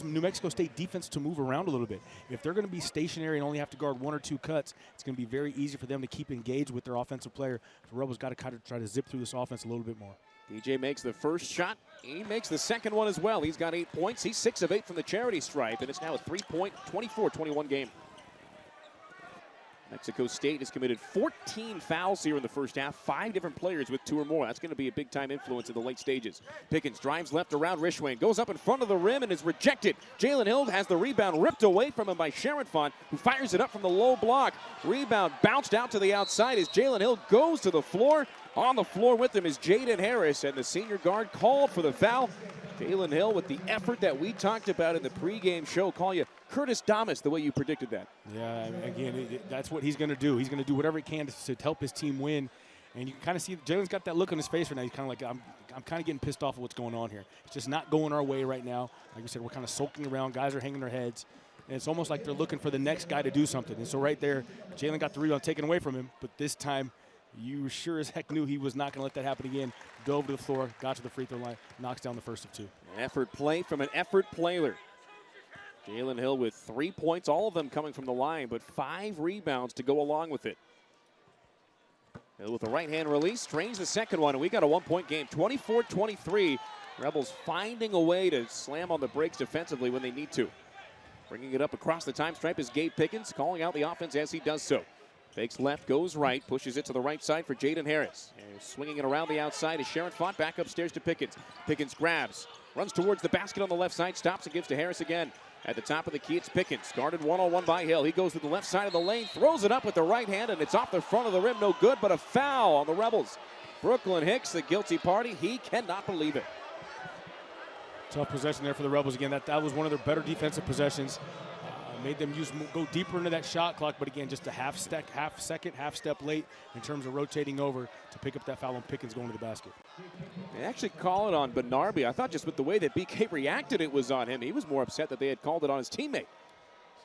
New Mexico State defense to move around a little bit. If they're going to be stationary and only have to guard 1 or 2 cuts, it's going to be very easy for them to keep engaged with their offensive player. The Rebels got to kind of try to zip through this offense a little bit more. DJ makes the first shot. He makes the second one as well. He's got 8 points. He's 6 of 8 from the charity stripe, and it's now a 3-point, 24-21 game. Mexico State has committed 14 fouls here in the first half. 5 different players with 2 or more. That's going to be a big-time influence in the late stages. Pickens drives left around Rishwain, goes up in front of the rim and is rejected. Jalen Hill has the rebound ripped away from him by Sharon Font, who fires it up from the low block. Rebound bounced out to the outside as Jalen Hill goes to the floor. On the floor with him is Jaden Harris, and the senior guard called for the foul. Jalen Hill with the effort that we talked about in the pregame show. Call you Curtis Damas, the way you predicted that. Yeah, again, that's what he's going to do. He's going to do whatever he can to help his team win. And you can kind of see Jalen's got that look on his face right now. He's kind of like, I'm kind of getting pissed off of what's going on here. It's just not going our way right now. Like we said, we're kind of sulking around. Guys are hanging their heads. And it's almost like they're looking for the next guy to do something. And so right there, Jalen got the rebound taken away from him. But this time, you sure as heck knew he was not going to let that happen again. Dove to the floor, got to the free throw line, knocks down the first of 2. An effort play from an effort player. Jalen Hill with 3 points, all of them coming from the line, but 5 rebounds to go along with it. Hill with a right-hand release, strains the second one, and we got a 1-point game, 24-23. Rebels finding a way to slam on the brakes defensively when they need to. Bringing it up across the time stripe is Gabe Pickens, calling out the offense as he does so. Fakes left, goes right, pushes it to the right side for Jaden Harris. And swinging it around the outside is Sharon Font, back upstairs to Pickens. Pickens grabs, Runs towards the basket on the left side, stops and gives to Harris again. At the top of the key, it's Pickens. Guarded one-on-one by Hill. He goes to the left side of the lane, throws it up with the right hand, and it's off the front of the rim. No good, but a foul on the Rebels. Brooklyn Hicks, the guilty party. He cannot believe it. Tough possession there for the Rebels again. That was one of their better defensive possessions. Made them go deeper into that shot clock, but again, just a half step late in terms of rotating over to pick up that foul on Pickens going to the basket. They actually call it on Benarby. I thought just with the way that BK reacted, it was on him. He was more upset that they had called it on his teammate.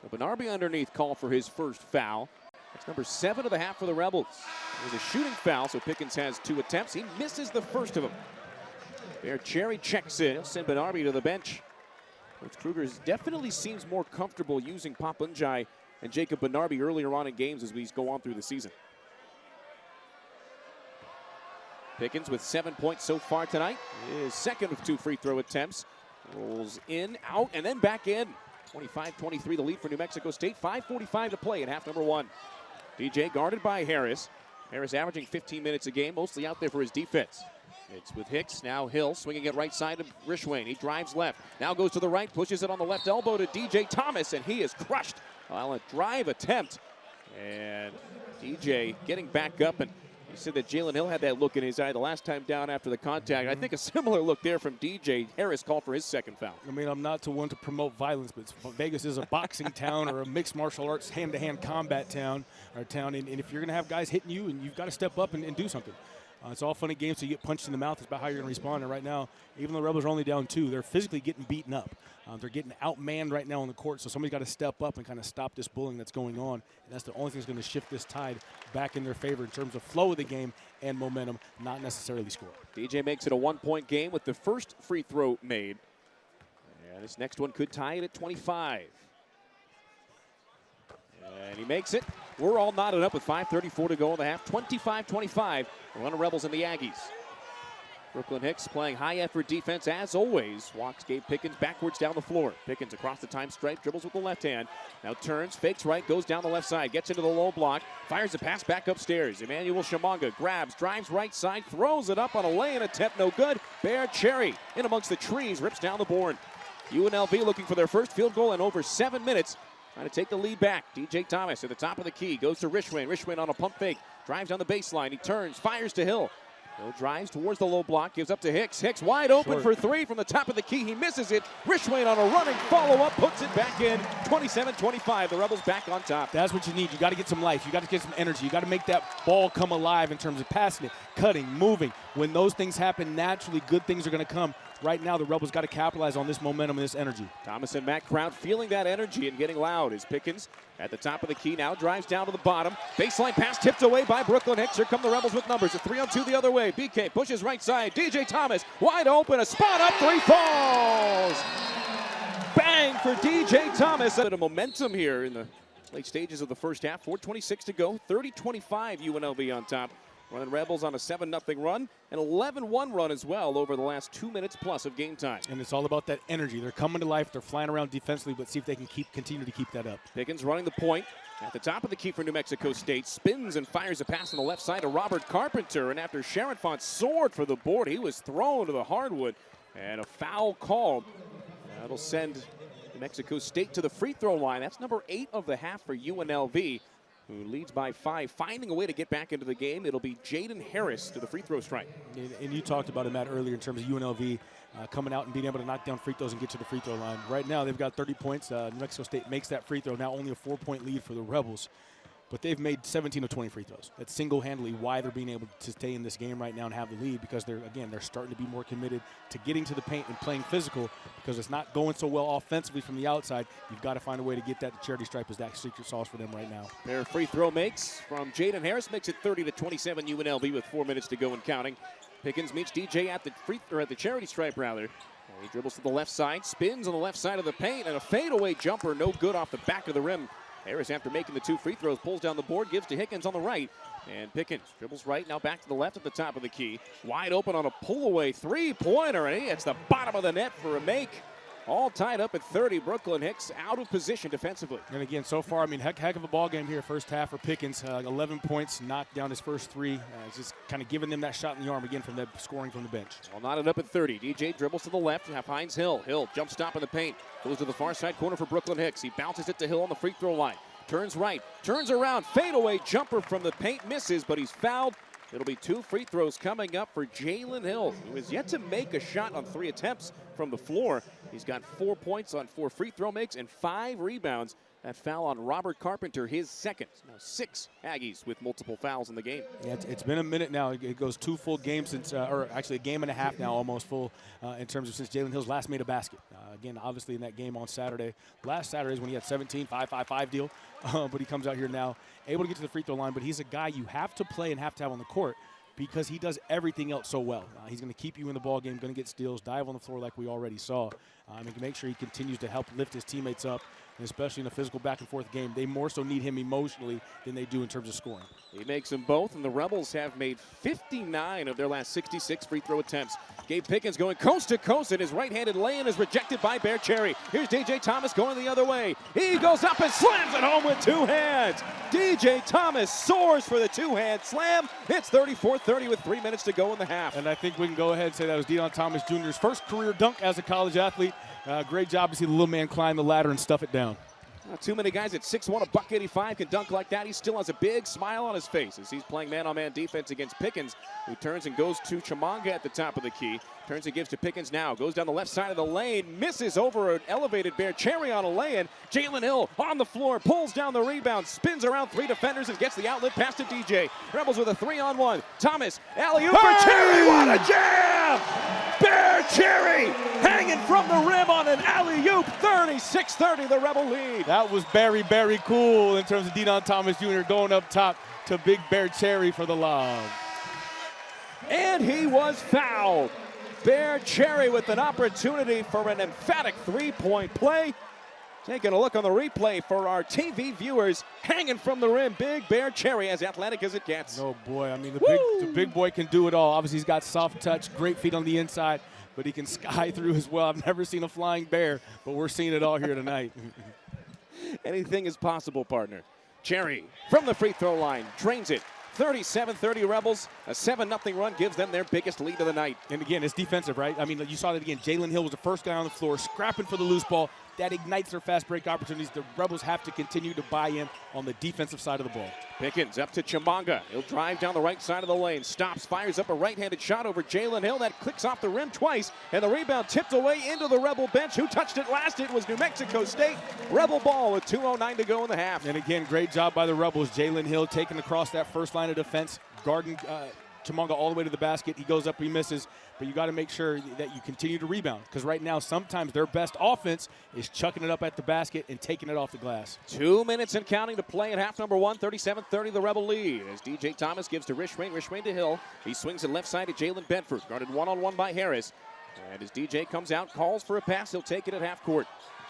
So Benarby underneath called for his first foul. That's number 7 of the half for the Rebels. It was a shooting foul, so Pickens has 2 attempts. He misses the first of them. There, Cherry checks in. He'll send Benarby to the bench. Coach Kruger definitely seems more comfortable using Papunjai and Jacob Benarby earlier on in games as we go on through the season. Pickens with 7 points so far tonight. His second of 2 free throw attempts. Rolls in, out, and then back in. 25-23 the lead for New Mexico State. 5:45 to play in half number 1. DJ guarded by Harris. Harris averaging 15 minutes a game, mostly out there for his defense. It's with Hicks, now Hill swinging it right side of Rishwain. He drives left, now goes to the right, pushes it on the left elbow to DJ Thomas, and he is crushed on a drive attempt. And DJ getting back up, and he said that Jalen Hill had that look in his eye the last time down after the contact. I think a similar look there from DJ. Harris called for his second foul. I mean, I'm not to one to promote violence, but Vegas is a boxing town or a mixed martial arts hand-to-hand combat town, and if you're going to have guys hitting you, and you've got to step up and do something. It's all fun and games, so you get punched in the mouth. It's about how you're going to respond. And right now, even though the Rebels are only down 2, they're physically getting beaten up. They're getting outmanned right now on the court, so somebody's got to step up and kind of stop this bullying that's going on. And that's the only thing that's going to shift this tide back in their favor in terms of flow of the game and momentum, not necessarily score. DJ makes it a 1-point game with the first free throw made. And this next one could tie it at 25. And he makes it. We're all knotted up with 5:34 to go in the half. 25-25. Run of Rebels and the Aggies. Brooklyn Hicks playing high-effort defense as always. Walks Gabe Pickens backwards down the floor. Pickens across the time stripe, dribbles with the left hand. Now turns, fakes right, goes down the left side, gets into the low block, fires a pass back upstairs. Emmanuel Shamanga grabs, drives right side, throws it up on a lay-in attempt, no good. Bear Cherry in amongst the trees, rips down the board. UNLV looking for their first field goal in over 7 minutes. Trying to take the lead back. DJ Thomas at the top of the key. Goes to Rishwain. Rishwain on a pump fake. Drives down the baseline. He turns. Fires to Hill. Hill drives towards the low block. Gives up to Hicks. Hicks wide open for 3 from the top of the key. He misses it. Rishwain on a running follow-up. Puts it back in. 27-25. The Rebels back on top. That's what you need. You got to get some life. You got to get some energy. You got to make that ball come alive in terms of passing it, cutting, moving. When those things happen naturally, good things are going to come. Right now, the Rebels got to capitalize on this momentum and this energy. Thomas and Matt Crowd feeling that energy and getting loud as Pickens at the top of the key now drives down to the bottom. Baseline pass tipped away by Brooklyn Hicks. Here come the Rebels with numbers. A 3-on-2 the other way. BK pushes right side. DJ Thomas wide open. A spot up. 3 falls. Bang for DJ Thomas. A bit of momentum here in the late stages of the first half. 4:26 to go. 30-25 UNLV on top. Running Rebels on a 7-0 run, an 11-1 run as well over the last 2 minutes plus of game time. And it's all about that energy. They're coming to life. They're flying around defensively, but see if they can continue to keep that up. Pickens running the point at the top of the key for New Mexico State. Spins and fires a pass on the left side to Robert Carpenter. And after Sharonfont soared for the board, he was thrown to the hardwood. And a foul called. That'll send New Mexico State to the free throw line. That's number 8 of the half for UNLV, who leads by 5, finding a way to get back into the game. It'll be Jaden Harris to the free throw strike. And you talked about it, Matt, earlier in terms of UNLV coming out and being able to knock down free throws and get to the free throw line. Right now, they've got 30 points. New Mexico State makes that free throw, now only a 4-point lead for the Rebels. But they've made 17 of 20 free throws. That's single-handedly why they're being able to stay in this game right now and have the lead, because they're starting to be more committed to getting to the paint and playing physical, because it's not going so well offensively from the outside. You've got to find a way to get that to charity stripe as that secret sauce for them right now. Their free throw makes from Jaden Harris, makes it 30-27 UNLV with 4 minutes to go and counting. Pickens meets DJ at the charity stripe rather. He dribbles to the left side, spins on the left side of the paint, and a fadeaway jumper, no good off the back of the rim. Harris, after making the 2 free throws, pulls down the board, gives to Hickens on the right. And Pickens dribbles right, now back to the left at the top of the key. Wide open on a pull-away 3-pointer, and he hits the bottom of the net for a make. all tied up at 30. Brooklyn Hicks out of position defensively. And again, so far, I mean, heck of a ball game here, first half for Pickens. 11 points, knocked down his first 3. Just kind of giving them that shot in the arm again from the scoring from the bench. All knotted up at 30. DJ dribbles to the left, finds Hill. Hill jump stop in the paint, goes to the far side corner for Brooklyn Hicks. He bounces it to Hill on the free throw line. Turns right, turns around, fadeaway jumper from the paint, misses, but he's fouled. It'll be 2 free throws coming up for Jalen Hill, who has yet to make a shot on 3 attempts from the floor. He's got 4 points on 4 free throw makes and 5 rebounds. That foul on Robert Carpenter, his second. Now 6 Aggies with multiple fouls in the game. Yeah, it's been a minute now. It goes 2 full games since, or actually a game and a half now, almost full, in terms of since Jalen Hill's last made a basket. Again, obviously in that game on Saturday. Last Saturday is when he had 17, 5-5-5 deal. But he comes out here now, able to get to the free throw line. But he's a guy you have to play and have to have on the court, because he does everything else so well. He's going to keep you in the ball game, going to get steals, dive on the floor like we already saw. And make sure he continues to help lift his teammates up, and especially in a physical back-and-forth game. They more so need him emotionally than they do in terms of scoring. He makes them both, and the Rebels have made 59 of their last 66 free throw attempts. Gabe Pickens going coast to coast, and his right-handed lay-in is rejected by Bear Cherry. Here's DJ Thomas going the other way. He goes up and slams it home with 2 hands. DJ Thomas soars for the 2-hand slam. It's 34-30 with 3 minutes to go in the half. And I think we can go ahead and say that was Deon Thomas Jr.'s first career dunk as a college athlete. Great job to see the little man climb the ladder and stuff it down. Not too many guys at 6'1", $185 can dunk like that. He still has a big smile on his face as he's playing man-on-man defense against Pickens, who turns and goes to Chimanga at the top of the key. Turns and gives to Pickens now. Goes down the left side of the lane. Misses over an elevated Bear Cherry on a lay-in. Jalen Hill on the floor. Pulls down the rebound. Spins around 3 defenders and gets the outlet pass to DJ. Rebels with a 3-on-1. Thomas, alley-oop for Cherry. What a jam! Bear Cherry hanging from the rim on an alley-oop. 36-30, the Rebel lead. That was very cool in terms of Deon Thomas Jr. going up top to Big Bear Cherry for the lob. And he was fouled. Bear Cherry with an opportunity for an emphatic 3-point play. Taking a look on the replay for our TV viewers. Hanging from the rim, Big Bear Cherry, as athletic as it gets. Oh, boy. I mean, the big boy can do it all. Obviously, he's got soft touch, great feet on the inside, but he can sky through as well. I've never seen a flying bear, but we're seeing it all here tonight. Anything is possible, partner. Cherry from the free throw line, drains it. 37-30 Rebels. A 7-0 run gives them their biggest lead of the night. And again, it's defensive, right? I mean, you saw that again. Jalen Hill was the first guy on the floor, scrapping for the loose ball. That ignites their fast break opportunities. The Rebels have to continue to buy in on the defensive side of the ball. Pickens up to Chimanga. He'll drive down the right side of the lane. Stops, fires up a right-handed shot over Jalen Hill. That clicks off the rim twice, and the rebound tipped away into the Rebel bench. Who touched it last? It was New Mexico State. Rebel ball with 2:09 to go in the half. And again, great job by the Rebels. Jalen Hill taking across that first line of defense, guarding Chimanga all the way to the basket. He goes up, he misses, but you got to make sure that you continue to rebound, because right now sometimes their best offense is chucking it up at the basket and taking it off the glass. 2 minutes and counting to play at half number 1. 37-30 the Rebel lead as DJ Thomas gives to Rishwain to Hill. He swings it left side to Jalen Bedford, guarded one-on-one by Harris. And as DJ comes out, calls for a pass, he'll take it at half court.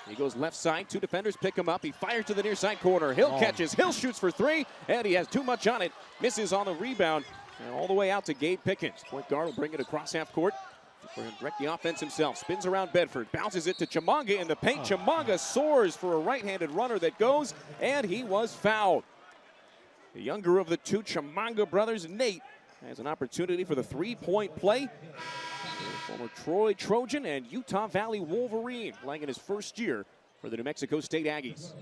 He goes left side, 2 defenders pick him up. He fires to the near side corner. Hill catches, Hill shoots for 3, and he has too much on it. Misses on the rebound. And all the way out to Gabe Pickens. Point guard will bring it across half court. Direct the offense himself. Spins around Bedford. Bounces it to Chimanga in the paint. Chimanga soars for a right-handed runner that goes, and he was fouled. The younger of the 2 Chimanga brothers, Nate, has an opportunity for the 3-point play. Former Troy Trojan and Utah Valley Wolverine playing in his first year for the New Mexico State Aggies.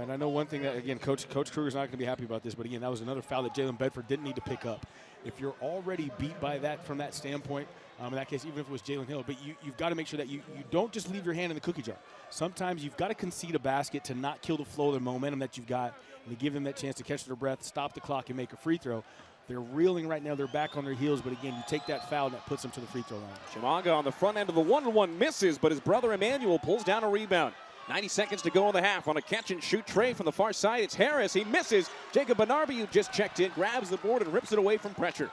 And I know one thing that, again, Coach Kruger's not going to be happy about this, but again, that was another foul that Jalen Bedford didn't need to pick up. If you're already beat by that from that standpoint, in that case, even if it was Jalen Hill, but you've got to make sure that you don't just leave your hand in the cookie jar. Sometimes you've got to concede a basket to not kill the flow of the momentum that you've got and to give them that chance to catch their breath, stop the clock, and make a free throw. They're reeling right now. They're back on their heels, but again, you take that foul and that puts them to the free throw line. Chimanga on the front end of the 1-on-1 misses, but his brother Emmanuel pulls down a rebound. 90 seconds to go in the half on a catch-and-shoot tray from the far side. It's Harris. He misses. Jacob Benarbi, who just checked in, grabs the board and rips it away from pressure.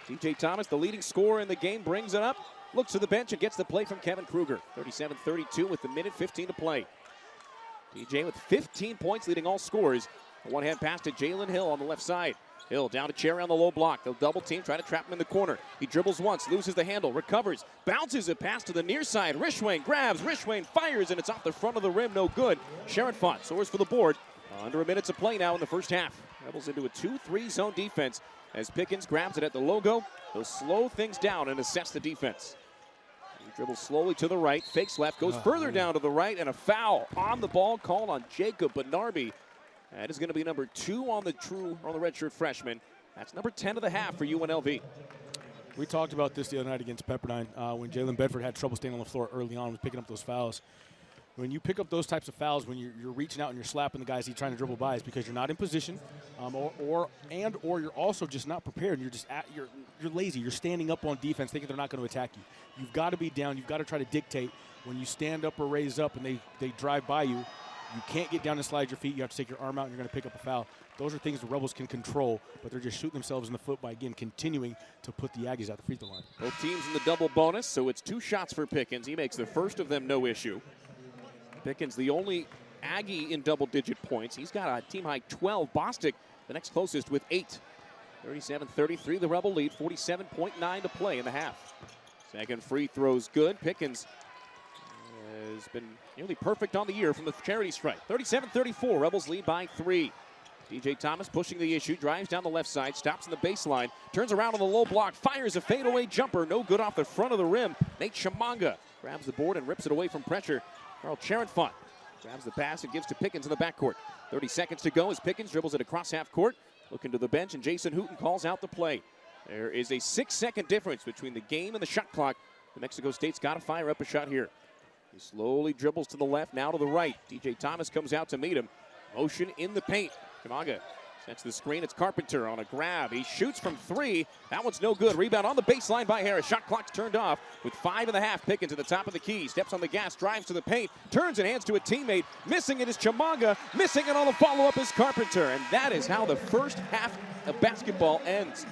DJ Thomas, the leading scorer in the game, brings it up, looks to the bench, and gets the play from Kevin Kruger. 37-32 with the minute 15 to play. DJ with 15 points, leading all scorers. A one-hand pass to Jalen Hill on the left side. Hill down to Cherry on the low block. They'll double team, try to trap him in the corner. He dribbles once, loses the handle, recovers, bounces a pass to the near side. Rishwain grabs, Rishwain fires, and it's off the front of the rim, no good. Sherifont soars for the board. Under a minute to play now in the first half. Rebels into a 2-3 zone defense as Pickens grabs it at the logo. They'll slow things down and assess the defense. He dribbles slowly to the right, fakes left, goes further down to the right, and a foul on the ball called on Jacob Benarby. That is going to be number 2 on the redshirt freshman. That's number 10 of the half for UNLV. We talked about this the other night against Pepperdine when Jalen Bedford had trouble staying on the floor early on, was picking up those fouls. When you pick up those types of fouls, when you're reaching out and you're slapping the guys you're trying to dribble by, is because you're not in position, or you're also just not prepared. And you're just you're lazy. You're standing up on defense, thinking they're not going to attack you. You've got to be down. You've got to try to dictate. When you stand up or raise up and they drive by you, you can't get down and slide your feet. You have to take your arm out and you're going to pick up a foul. Those are things the Rebels can control, but they're just shooting themselves in the foot by, again, continuing to put the Aggies at the free throw line. Both teams in the double bonus, so it's 2 shots for Pickens. He makes the first of them, no issue. Pickens, the only Aggie in double-digit points. He's got a team-high 12. Bostic, the next closest, with 8. 37-33, the Rebel lead. 47.9 to play in the half. Second free throw's good. Pickens has been nearly perfect on the year from the charity stripe. 37-34, Rebels lead by 3. DJ Thomas pushing the issue, drives down the left side, stops in the baseline, turns around on the low block, fires a fadeaway jumper, no good off the front of the rim. Nate Shamanga grabs the board and rips it away from pressure. Carl Cherenfont grabs the pass and gives to Pickens in the backcourt. 30 seconds to go as Pickens dribbles it across half court. Looking to the bench, and Jason Hooten calls out the play. There is a 6-second difference between the game and the shot clock. New Mexico State's got to fire up a shot here. He slowly dribbles to the left, now to the right. DJ Thomas comes out to meet him. Motion in the paint. Kamaga sets the screen. It's Carpenter on a grab. He shoots from 3. That one's no good. Rebound on the baseline by Harris. Shot clock's turned off with 5.5. Pickens at the top of the key. Steps on the gas, drives to the paint, turns and hands to a teammate. Missing it is Chamaga. Missing it on the follow-up is Carpenter. And that is how the first half of basketball ends.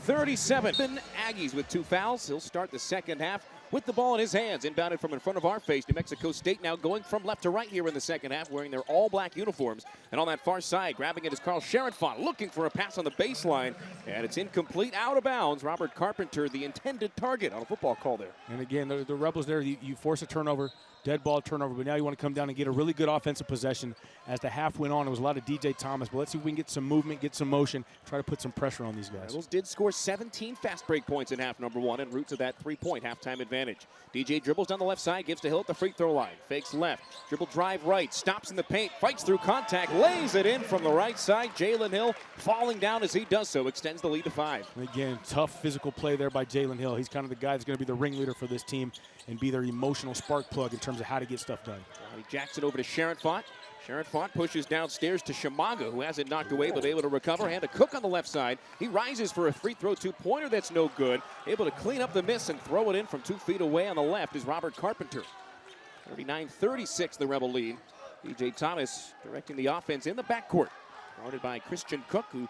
37 Aggies with 2 fouls. He'll start the second half with the ball in his hands. Inbounded from in front of our face. New Mexico State now going from left to right here in the second half, wearing their all-black uniforms. And on that far side, grabbing it is Carl Cherenfont, looking for a pass on the baseline. And it's incomplete, out of bounds. Robert Carpenter, the intended target on a football call there. And again, the Rebels there, you force a turnover, dead ball turnover, but now you want to come down and get a really good offensive possession. As the half went on, it was a lot of DJ Thomas, but let's see if we can get some movement, get some motion, try to put some pressure on these guys. Rebels did score 17 fast break points in half number 1 en route to that 3-point halftime advantage. DJ dribbles down the left side, gives to Hill at the free throw line. Fakes left, dribble drive right, stops in the paint, fights through contact, lays it in from the right side. Jalen Hill falling down as he does so, extends the lead to 5. And again, tough physical play there by Jalen Hill. He's kind of the guy that's going to be the ringleader for this team and be their emotional spark plug in terms of how to get stuff done. Johnny Jackson over to Cherenfont. Cherenfont pushes downstairs to Chamaga, who has it knocked away, but able to recover. And to Cook on the left side. He rises for a free throw 2-pointer that's no good. Able to clean up the miss and throw it in from 2 feet away on the left is Robert Carpenter. 39-36, the Rebel lead. DJ Thomas directing the offense in the backcourt. Guarded by Christian Cook, who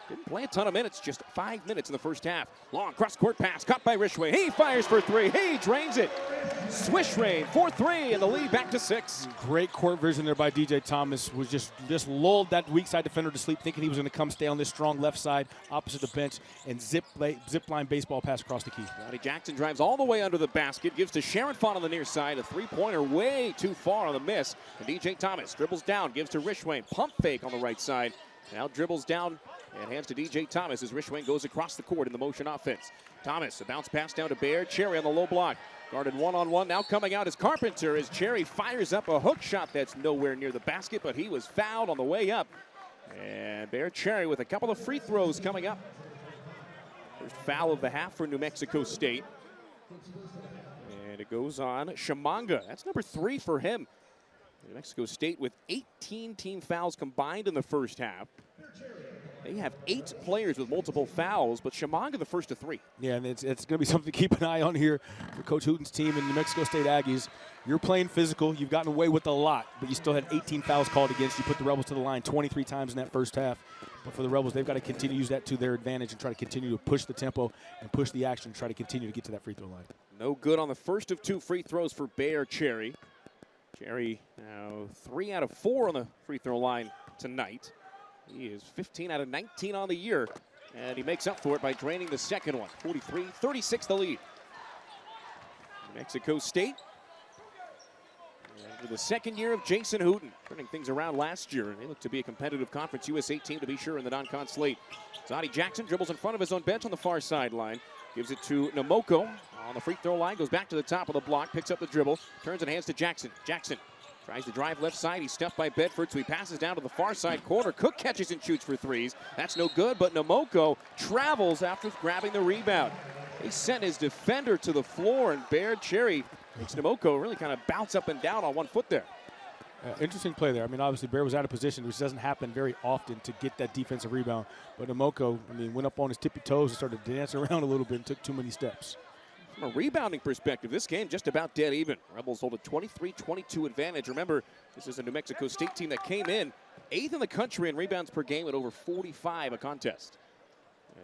didn't play a ton of minutes, just 5 minutes in the first half. Long cross-court pass, caught by Rishway. He fires for 3. He drains it. Swish rain, 4-3, and the lead back to 6. Great court vision there by DJ Thomas. Was just lulled that weak side defender to sleep, thinking he was going to come stay on this strong left side opposite the bench and zip line baseball pass across the key. Johnny Jackson drives all the way under the basket, gives to Cherenfont on the near side. A 3-pointer way too far on the miss. And DJ Thomas dribbles down, gives to Rishwain. Pump fake on the right side. Now dribbles down and hands to DJ Thomas as Rishwain goes across the court in the motion offense. Thomas, a bounce pass down to Baird. Cherry on the low block. Guarded one-on-one. Now coming out is Carpenter as Cherry fires up a hook shot that's nowhere near the basket, but he was fouled on the way up. And Baird Cherry with a couple of free throws coming up. First foul of the half for New Mexico State. And it goes on Shamanga. That's number 3 for him. New Mexico State with 18 team fouls combined in the first half. They have 8 players with multiple fouls, but Shamanga the first to 3. Yeah, and it's going to be something to keep an eye on here for Coach Hooten's team and New Mexico State Aggies. You're playing physical. You've gotten away with a lot, but you still had 18 fouls called against you. Put the Rebels to the line 23 times in that first half. But for the Rebels, they've got to continue to use that to their advantage and try to continue to push the tempo and push the action and try to continue to get to that free throw line. No good on the first of 2 free throws for Baird Cherry. Cherry now 3 out of 4 on the free throw line tonight. He is 15 out of 19 on the year, and he makes up for it by draining the second one. 43-36 the lead. New Mexico State. For the second year of Jason Hooten, turning things around last year, and they look to be a competitive Conference USA team to be sure in the non-con slate. Zadie Jackson dribbles in front of his own bench on the far sideline, gives it to Nomoko on the free throw line, goes back to the top of the block, picks up the dribble, turns and hands to Jackson. Jackson tries to drive left side. He's stuffed by Bedford, so he passes down to the far side corner. Cook catches and shoots for threes. That's no good, but Nomoko travels after grabbing the rebound. He sent his defender to the floor, and Baird Cherry makes Nomoko really kind of bounce up and down on one foot there. Interesting play there. I mean, obviously, Baird was out of position, which doesn't happen very often to get that defensive rebound. But Nomoko, I mean, went up on his tippy toes and started dancing around a little bit and took too many steps. From a rebounding perspective, this game just about dead even. Rebels hold a 23-22 advantage. Remember, this is a New Mexico State team that came in 8th in the country in rebounds per game at over 45 a contest.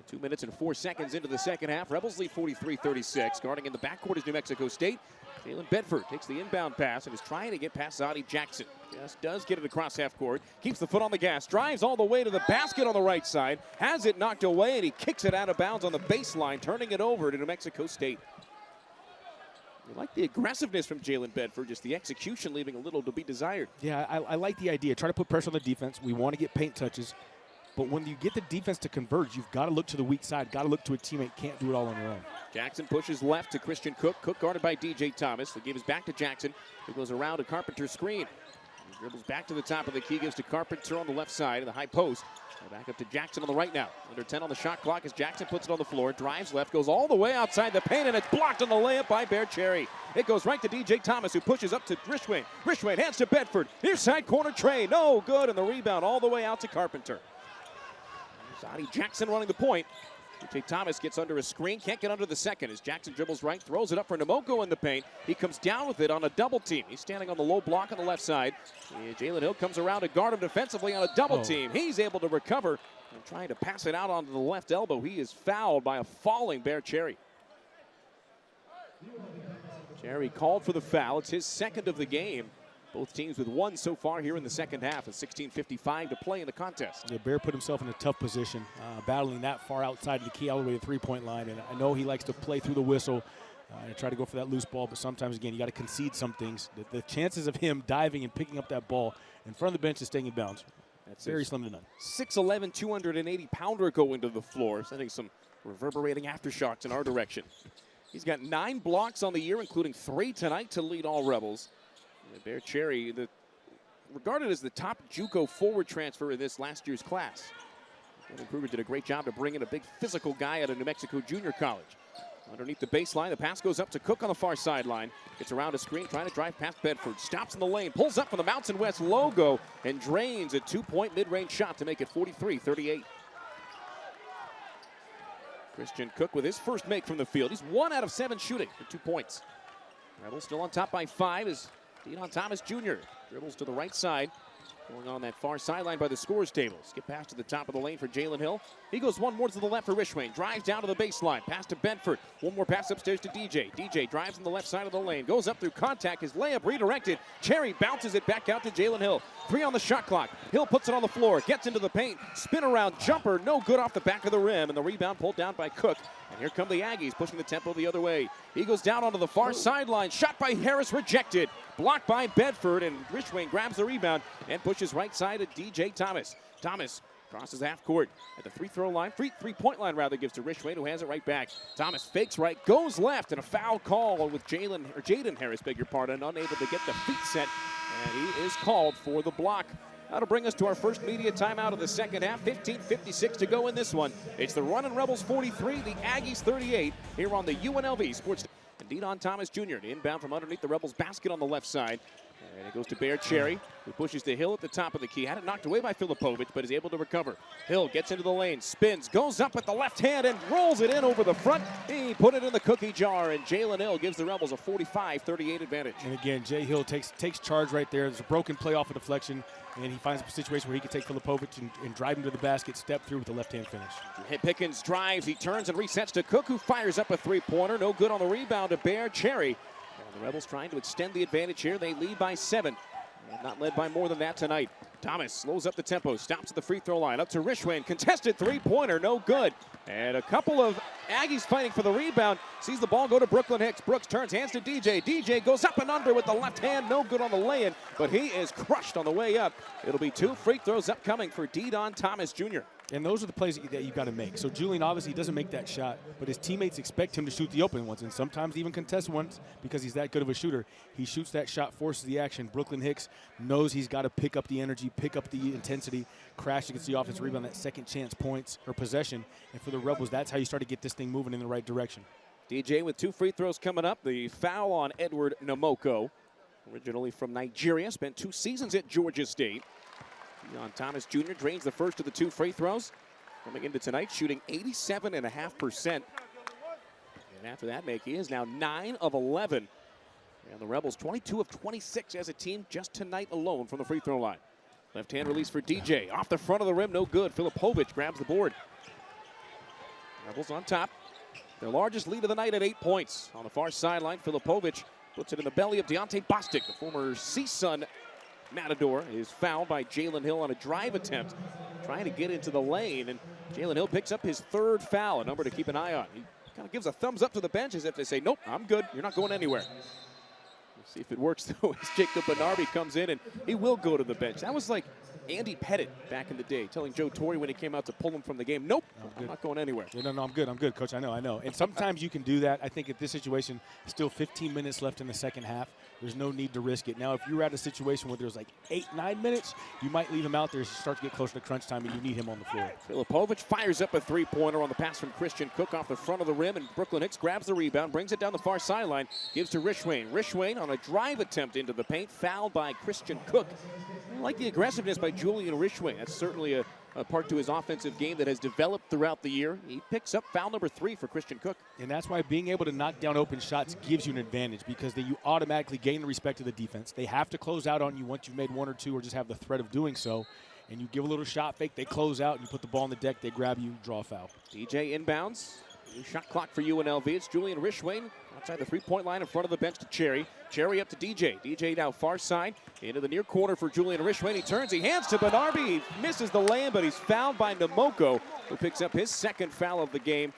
2 minutes and 4 seconds into the second half. Rebels lead 43-36. Guarding in the backcourt is New Mexico State. Jalen Bedford takes the inbound pass and is trying to get past Zadie Jackson. Just does get it across half court. Keeps the foot on the gas. Drives all the way to the basket on the right side. Has it knocked away, and he kicks it out of bounds on the baseline, turning it over to New Mexico State. You like the aggressiveness from Jalen Bedford, just the execution leaving a little to be desired. Yeah, I like the idea. Try to put pressure on the defense. We want to get paint touches. But when you get the defense to converge, you've got to look to the weak side, got to look to a teammate. Can't do it all on your own. Jackson pushes left to Christian Cook. Cook guarded by DJ Thomas. The game is back to Jackson, who goes around to Carpenter's screen. He dribbles back to the top of the key, gives to Carpenter on the left side in the high post. Back up to Jackson on the right now. Under 10 on the shot clock as Jackson puts it on the floor. Drives left, goes all the way outside the paint, and it's blocked on the layup by Baird Cherry. It goes right to DJ Thomas, who pushes up to Rishwain. Rishwain hands to Bedford. Near side corner tray. No good, and the rebound all the way out to Carpenter. Zadie Jackson running the point. DJ Thomas gets under a screen, can't get under the second as Jackson dribbles right, throws it up for Nomoko in the paint. He comes down with it on a double team. He's standing on the low block on the left side. Jalen Hill comes around to guard him defensively on a double team. He's able to recover and trying to pass it out onto the left elbow. He is fouled by a falling Baird Cherry. Cherry called for the foul. It's his second of the game. Both teams with one so far here in the second half. It's 16:55 to play in the contest. Yeah, Baird put himself in a tough position, battling that far outside of the key all the way to the three-point line. And I know he likes to play through the whistle and try to go for that loose ball, but sometimes, again, you got to concede some things. The chances of him diving and picking up that ball in front of the bench and staying in bounds, that's very slim to none. 6'11", 280-pounder going to the floor, sending some reverberating aftershocks in our direction. He's got 9 blocks on the year, including 3 tonight to lead all Rebels. Baird Cherry, regarded as the top JUCO forward transfer in this last year's class. Kevin Kruger did a great job to bring in a big physical guy out of New Mexico Junior College. Underneath the baseline, the pass goes up to Cook on the far sideline. Gets around a screen, trying to drive past Bedford. Stops in the lane, pulls up for the Mountain West logo, and drains a 2-point mid-range shot to make it 43-38. Christian Cook with his first make from the field. He's 1 out of 7 shooting for 2 points. Rebels still on top by 5 as Deon Thomas Jr. dribbles to the right side. Going on that far sideline by the scores table. Skip pass to the top of the lane for Jalen Hill. He goes one more to the left for Rishwain. Drives down to the baseline. Pass to Bedford. One more pass upstairs to DJ. DJ drives on the left side of the lane. Goes up through contact. His layup redirected. Cherry bounces it back out to Jalen Hill. 3 on the shot clock. Hill puts it on the floor. Gets into the paint. Spin around jumper. No good off the back of the rim. And the rebound pulled down by Cook. And here come the Aggies pushing the tempo the other way. He goes down onto the far sideline. Shot by Harris rejected. Blocked by Bedford, and Rishwain grabs the rebound and pushes right side to DJ Thomas. Thomas crosses half court at the three-point line rather, gives to Rishwain, who has it right back. Thomas fakes right, goes left, and a foul call with Jaden Harris, beg your pardon, unable to get the feet set, and he is called for the block. That'll bring us to our first media timeout of the second half. 15:56 to go in this one. It's the Runnin' Rebels 43, the Aggies 38, here on the UNLV Sports. And Deon Thomas Jr. inbound from underneath the Rebels basket on the left side. And it goes to Baird Cherry, who pushes to Hill at the top of the key. Had it knocked away by Filipovic, but is able to recover. Hill gets into the lane, spins, goes up with the left hand, and rolls it in over the front. He put it in the cookie jar, and Jalen Hill gives the Rebels a 45-38 advantage. And again, Jay Hill takes charge right there. There's a broken play off a deflection, and he finds a situation where he can take Filipovic and drive him to the basket, step through with a left-hand finish. Pickens drives, he turns and resets to Cook, who fires up a three-pointer. No good on the rebound to Baird Cherry. And the Rebels trying to extend the advantage here. They lead by 7. And not led by more than that tonight. Thomas slows up the tempo, stops at the free throw line, up to Rishwain, contested three-pointer, no good. And a couple of Aggies fighting for the rebound, sees the ball go to Brooklyn Hicks. Brooks turns, hands to DJ. DJ goes up and under with the left hand, no good on the lay-in, but he is crushed on the way up. It'll be 2 free throws upcoming for Didon Thomas Jr. And those are the plays that you've got to make. So Julian obviously doesn't make that shot, but his teammates expect him to shoot the open ones, and sometimes even contest ones because he's that good of a shooter. He shoots that shot, forces the action. Brooklyn Hicks knows he's got to pick up the energy, pick up the intensity, crash against the offensive rebound, that second chance points or possession. And for the Rebels, that's how you start to get this thing moving in the right direction. DJ with 2 free throws coming up. The foul on Edward Nomoko, originally from Nigeria, spent 2 seasons at Georgia State. Didon Thomas Jr. drains the first of the 2 free throws. Coming into tonight, shooting 87.5%. And after that make, he is now 9 of 11. And the Rebels 22 of 26 as a team just tonight alone from the free throw line. Left hand release for DJ. Off the front of the rim, no good. Filipovic grabs the board. Rebels on top. Their largest lead of the night at 8 points. On the far sideline, Filipovic puts it in the belly of Deontay Bostic, the former CSUN Matador. Is fouled by Jalen Hill on a drive attempt, trying to get into the lane, and Jalen Hill picks up his 3rd foul, a number to keep an eye on. He kind of gives a thumbs up to the bench as if to say, nope, I'm good, you're not going anywhere. We'll see if it works, though, as Jacob Benarbi comes in, and he will go to the bench. That was like Andy Pettit back in the day, telling Joe Torre when he came out to pull him from the game, nope, I'm not going anywhere. Yeah, no, I'm good, Coach, I know. And sometimes you can do that. I think at this situation, still 15 minutes left in the second half. There's no need to risk it. Now, if you're at a situation where there's like 8-9 minutes, you might leave him out there as you start to get closer to crunch time and you need him on the floor. Filipovic fires up a three-pointer on the pass from Christian Cook off the front of the rim, and Brooklyn Hicks grabs the rebound, brings it down the far sideline, gives to Rishwain. Rishwain on a drive attempt into the paint, fouled by Christian Cook. I like the aggressiveness by Julian Rishwain. That's certainly a part to his offensive game that has developed throughout the year. He picks up foul number 3 for Christian Cook. And that's why being able to knock down open shots gives you an advantage, because then you automatically gain the respect of the defense. They have to close out on you once you've made 1 or 2 or just have the threat of doing so. And you give a little shot fake, they close out, and you put the ball on the deck, they grab you, draw a foul. DJ inbounds. New shot clock for UNLV. It's Julian Rishwain outside the three-point line in front of the bench to Cherry. Cherry up to DJ. DJ now far side into the near corner for Julian Rishwain. He turns, he hands to Benarbi. He misses the lay-in, but he's fouled by Nomoko, who picks up his 2nd foul of the game.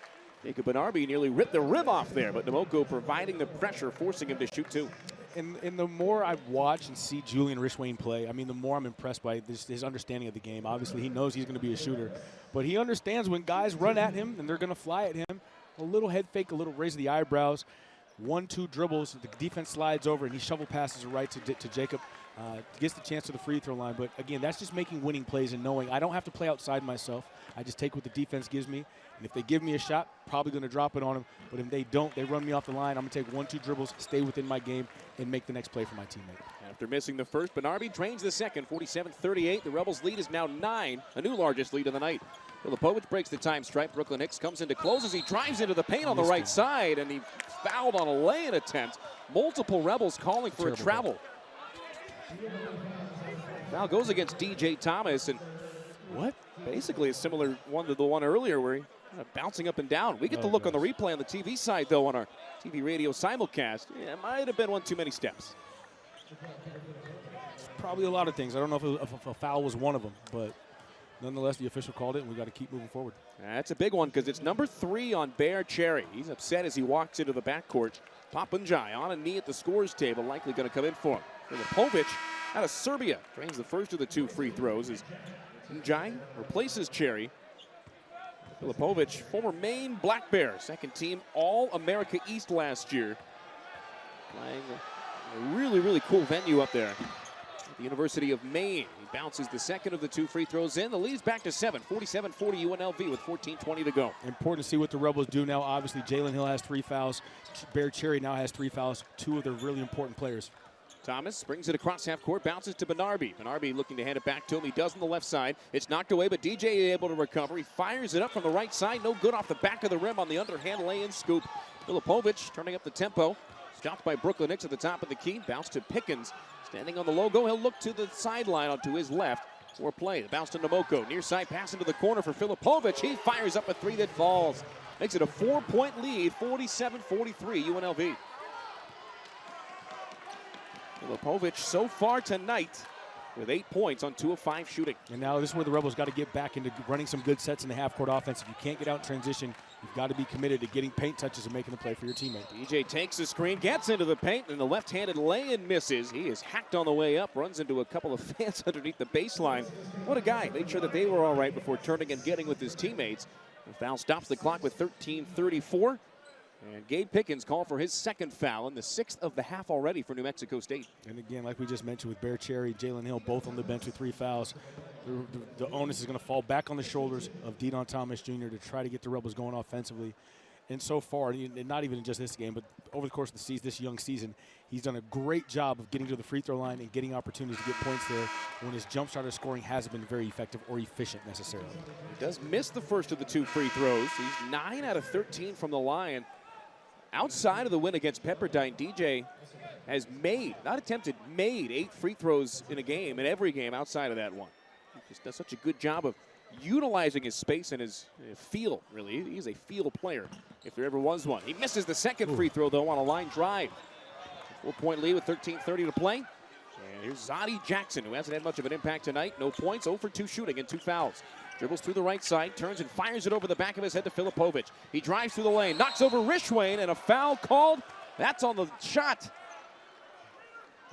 Jacob Benarbi nearly ripped the rim off there, but Nomoko providing the pressure, forcing him to shoot 2. And the more I watch and see Julian Rishwain play, I mean, the more I'm impressed by his understanding of the game. Obviously, he knows he's going to be a shooter, but he understands when guys run at him and they're going to fly at him, a little head fake, a little raise of the eyebrows, 1-2 dribbles, the defense slides over, and he shovel passes right to Jacob. Gets the chance to the free throw line. But, again, that's just making winning plays and knowing I don't have to play outside myself. I just take what the defense gives me. And if they give me a shot, probably going to drop it on them. But if they don't, they run me off the line. I'm going to take 1-2 dribbles, stay within my game, and make the next play for my teammate. After missing the first, Benarbi drains the second, 47-38. The Rebels' lead is now 9, a new largest lead of the night. Filipovic breaks the time stripe. Brooklyn Hicks comes into closes. He drives into the paint on the right side, and he fouled on a lay-in attempt. Multiple Rebels calling for a travel. Foul goes against DJ Thomas, and what? Basically a similar one to the one earlier where he kind of bouncing up and down. We get to look on the replay on the TV side, though, on our TV radio simulcast. Yeah, it might have been one too many steps. It's probably a lot of things. I don't know if a foul was one of them, but nonetheless, the official called it, and we got to keep moving forward. That's a big one because it's number 3 on Bear Cherry. He's upset as he walks into the backcourt. Papunjai on a knee at the scores table, likely going to come in for him. Filipovic out of Serbia drains the first of the 2 free throws as Njai replaces Cherry. Filipovic, former Maine Black Bear, 2nd team All-America East last year. Playing a really, really cool venue up there at the University of Maine. He bounces the 2nd of the 2 free throws in. The lead's back to 7, 47-40 UNLV with 14:20 to go. Important to see what the Rebels do now. Obviously, Jalen Hill has 3 fouls. Bear Cherry now has 3 fouls, 2 of their really important players. Thomas brings it across half court, bounces to Benarbi. Benarbi looking to hand it back to him. He does on the left side. It's knocked away, but DJ able to recover. He fires it up from the right side. No good off the back of the rim on the underhand lay-in scoop. Filipovic turning up the tempo. Stopped by Brooklyn Hicks at the top of the key. Bounce to Pickens. Standing on the logo, he'll look to the sideline onto his left for play. The bounce to Nomoko. Near side pass into the corner for Filipovic. He fires up a 3 that falls. Makes it a 4-point lead, 47-43 UNLV. Filipovic so far tonight with 8 points on 2 of 5 shooting. And now this is where the Rebels got to get back into running some good sets in the half-court offense. If you can't get out in transition, you've got to be committed to getting paint touches and making the play for your teammate. DJ takes the screen, gets into the paint, and the left-handed lay-in misses. He is hacked on the way up, runs into a couple of fans underneath the baseline. What a guy. Made sure that they were all right before turning and getting with his teammates. The foul stops the clock with 13:34. And Gabe Pickens called for his second foul in the 6th of the half already for New Mexico State. And again, like we just mentioned with Bear Cherry, Jalen Hill, both on the bench with 3 fouls. The onus is going to fall back on the shoulders of Deion Thomas Jr. to try to get the Rebels going offensively. And so far, and not even in just this game, but over the course of the season, this young season, he's done a great job of getting to the free throw line and getting opportunities to get points there when his jump shot or scoring hasn't been very effective or efficient necessarily. He does miss the first of the 2 free throws. He's 9 out of 13 from the line. Outside of the win against Pepperdine, DJ has made, not attempted, made 8 free throws in a game, in every game outside of that one. He just does such a good job of utilizing his space and his feel, really. He's a feel player, if there ever was one. He misses the second free throw, though, on a line drive. 4-point lead with 13:30 to play. And here's Zadi Jackson, who hasn't had much of an impact tonight. No points, 0 for 2 shooting and 2 fouls. Dribbles through the right side, turns and fires it over the back of his head to Filipovic. He drives through the lane, knocks over Rishwain, and a foul called. That's on the shot.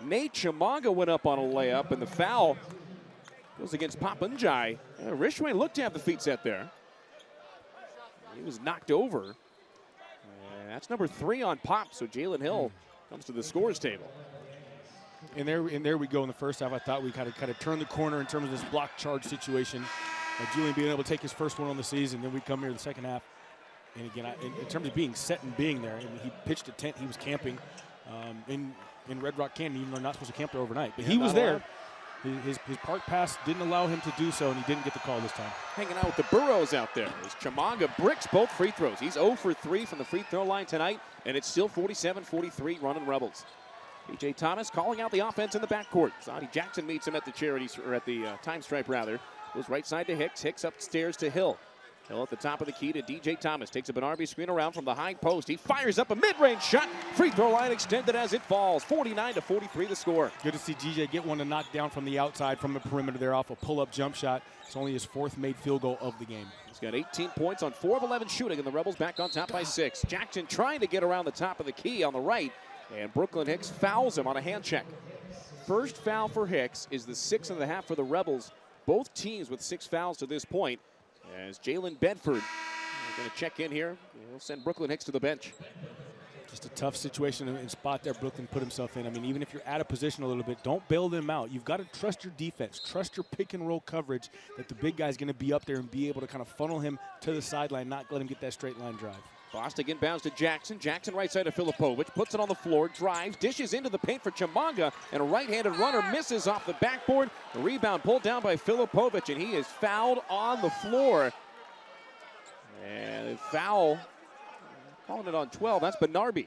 Nate Chamaga went up on a layup, and the foul goes against Papunjai. Rishwain looked to have the feet set there. He was knocked over. And that's number 3 on Pop, so Jalen Hill comes to the scores table. And there we go in the first half. I thought we kind of turned the corner in terms of this block charge situation. Julian being able to take his first one on the season. Then we come here in the second half. And again, in terms of being set and being there, I mean, he pitched a tent. He was camping in Red Rock Canyon, even though not supposed to camp there overnight. But he was there. His park pass didn't allow him to do so, and he didn't get the call this time. Hanging out with the Burrows out there as Chamaga bricks both free throws. He's 0 for 3 from the free throw line tonight, and it's still 47-43 running Rebels. DJ Thomas calling out the offense in the backcourt. Zadi Jackson meets him at the time stripe rather. Goes right side to Hicks. Hicks upstairs to Hill. Hill at the top of the key to DJ Thomas. Takes a Bernarbi screen around from the high post. He fires up a mid-range shot. Free throw line extended as it falls. 49-43 the score. Good to see GJ get one to knock down from the outside from the perimeter there off a pull-up jump shot. It's only his 4th made field goal of the game. He's got 18 points on 4 of 11 shooting, and the Rebels back on top by 6. Jackson trying to get around the top of the key on the right, and Brooklyn Hicks fouls him on a hand check. First foul for Hicks is the 6th of the half for the Rebels. Both teams with 6 fouls to this point. As Jalen Bedford going to check in here, he'll send Brooklyn Hicks to the bench. Just a tough situation and spot there Brooklyn put himself in. I mean, even if you're out of position a little bit, don't bail them out. You've got to trust your defense, trust your pick and roll coverage that the big guy's going to be up there and be able to kind of funnel him to the sideline, not let him get that straight line drive. Bostic inbounds to Jackson. Jackson right side to Filipovic. Puts it on the floor, drives, dishes into the paint for Chamaga, and a right-handed runner misses off the backboard. The rebound pulled down by Filipovic, and he is fouled on the floor. And a foul, calling it on 12, that's Bernarbi.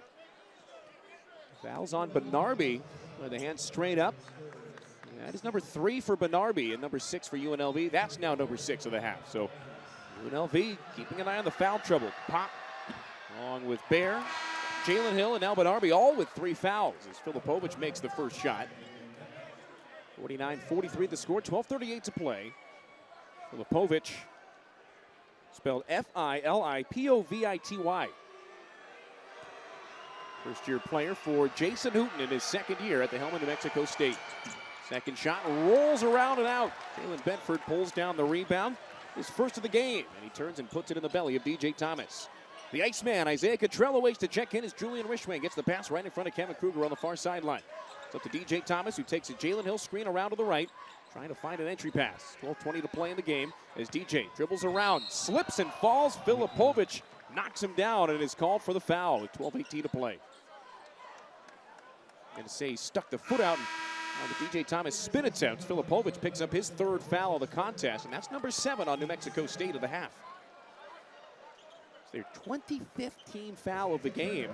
Fouls on Bernarbi, with the hand straight up. That is number 3 for Bernarbi and number 6 for UNLV. That's now number 6 of the half. So UNLV keeping an eye on the foul trouble. Pop along with Bear, Jalen Hill, and now Bernarbi all with 3 fouls as Filipovic makes the first shot. 49-43 the score, 12:38 to play. Filipovic, spelled Filipovity. First-year player for Jason Hooten in his 2nd year at the helm of New Mexico State. Second shot rolls around and out. Jalen Bedford pulls down the rebound. His first of the game, and he turns and puts it in the belly of DJ Thomas. The Iceman, Isaiah Cottrell, waits to check in as Julian Rishwain gets the pass right in front of Kevin Kruger on the far sideline. It's up to DJ Thomas, who takes a Jalen Hill screen around to the right, trying to find an entry pass. 12:20 to play in the game as DJ dribbles around, slips and falls. Filipovic knocks him down and is called for the foul with 12:18 to play. Going to say he stuck the foot out, and the DJ Thomas spin attempts. Filipovic picks up his 3rd foul of the contest, and that's number 7 on New Mexico State of the half. Their 25th team foul of the game.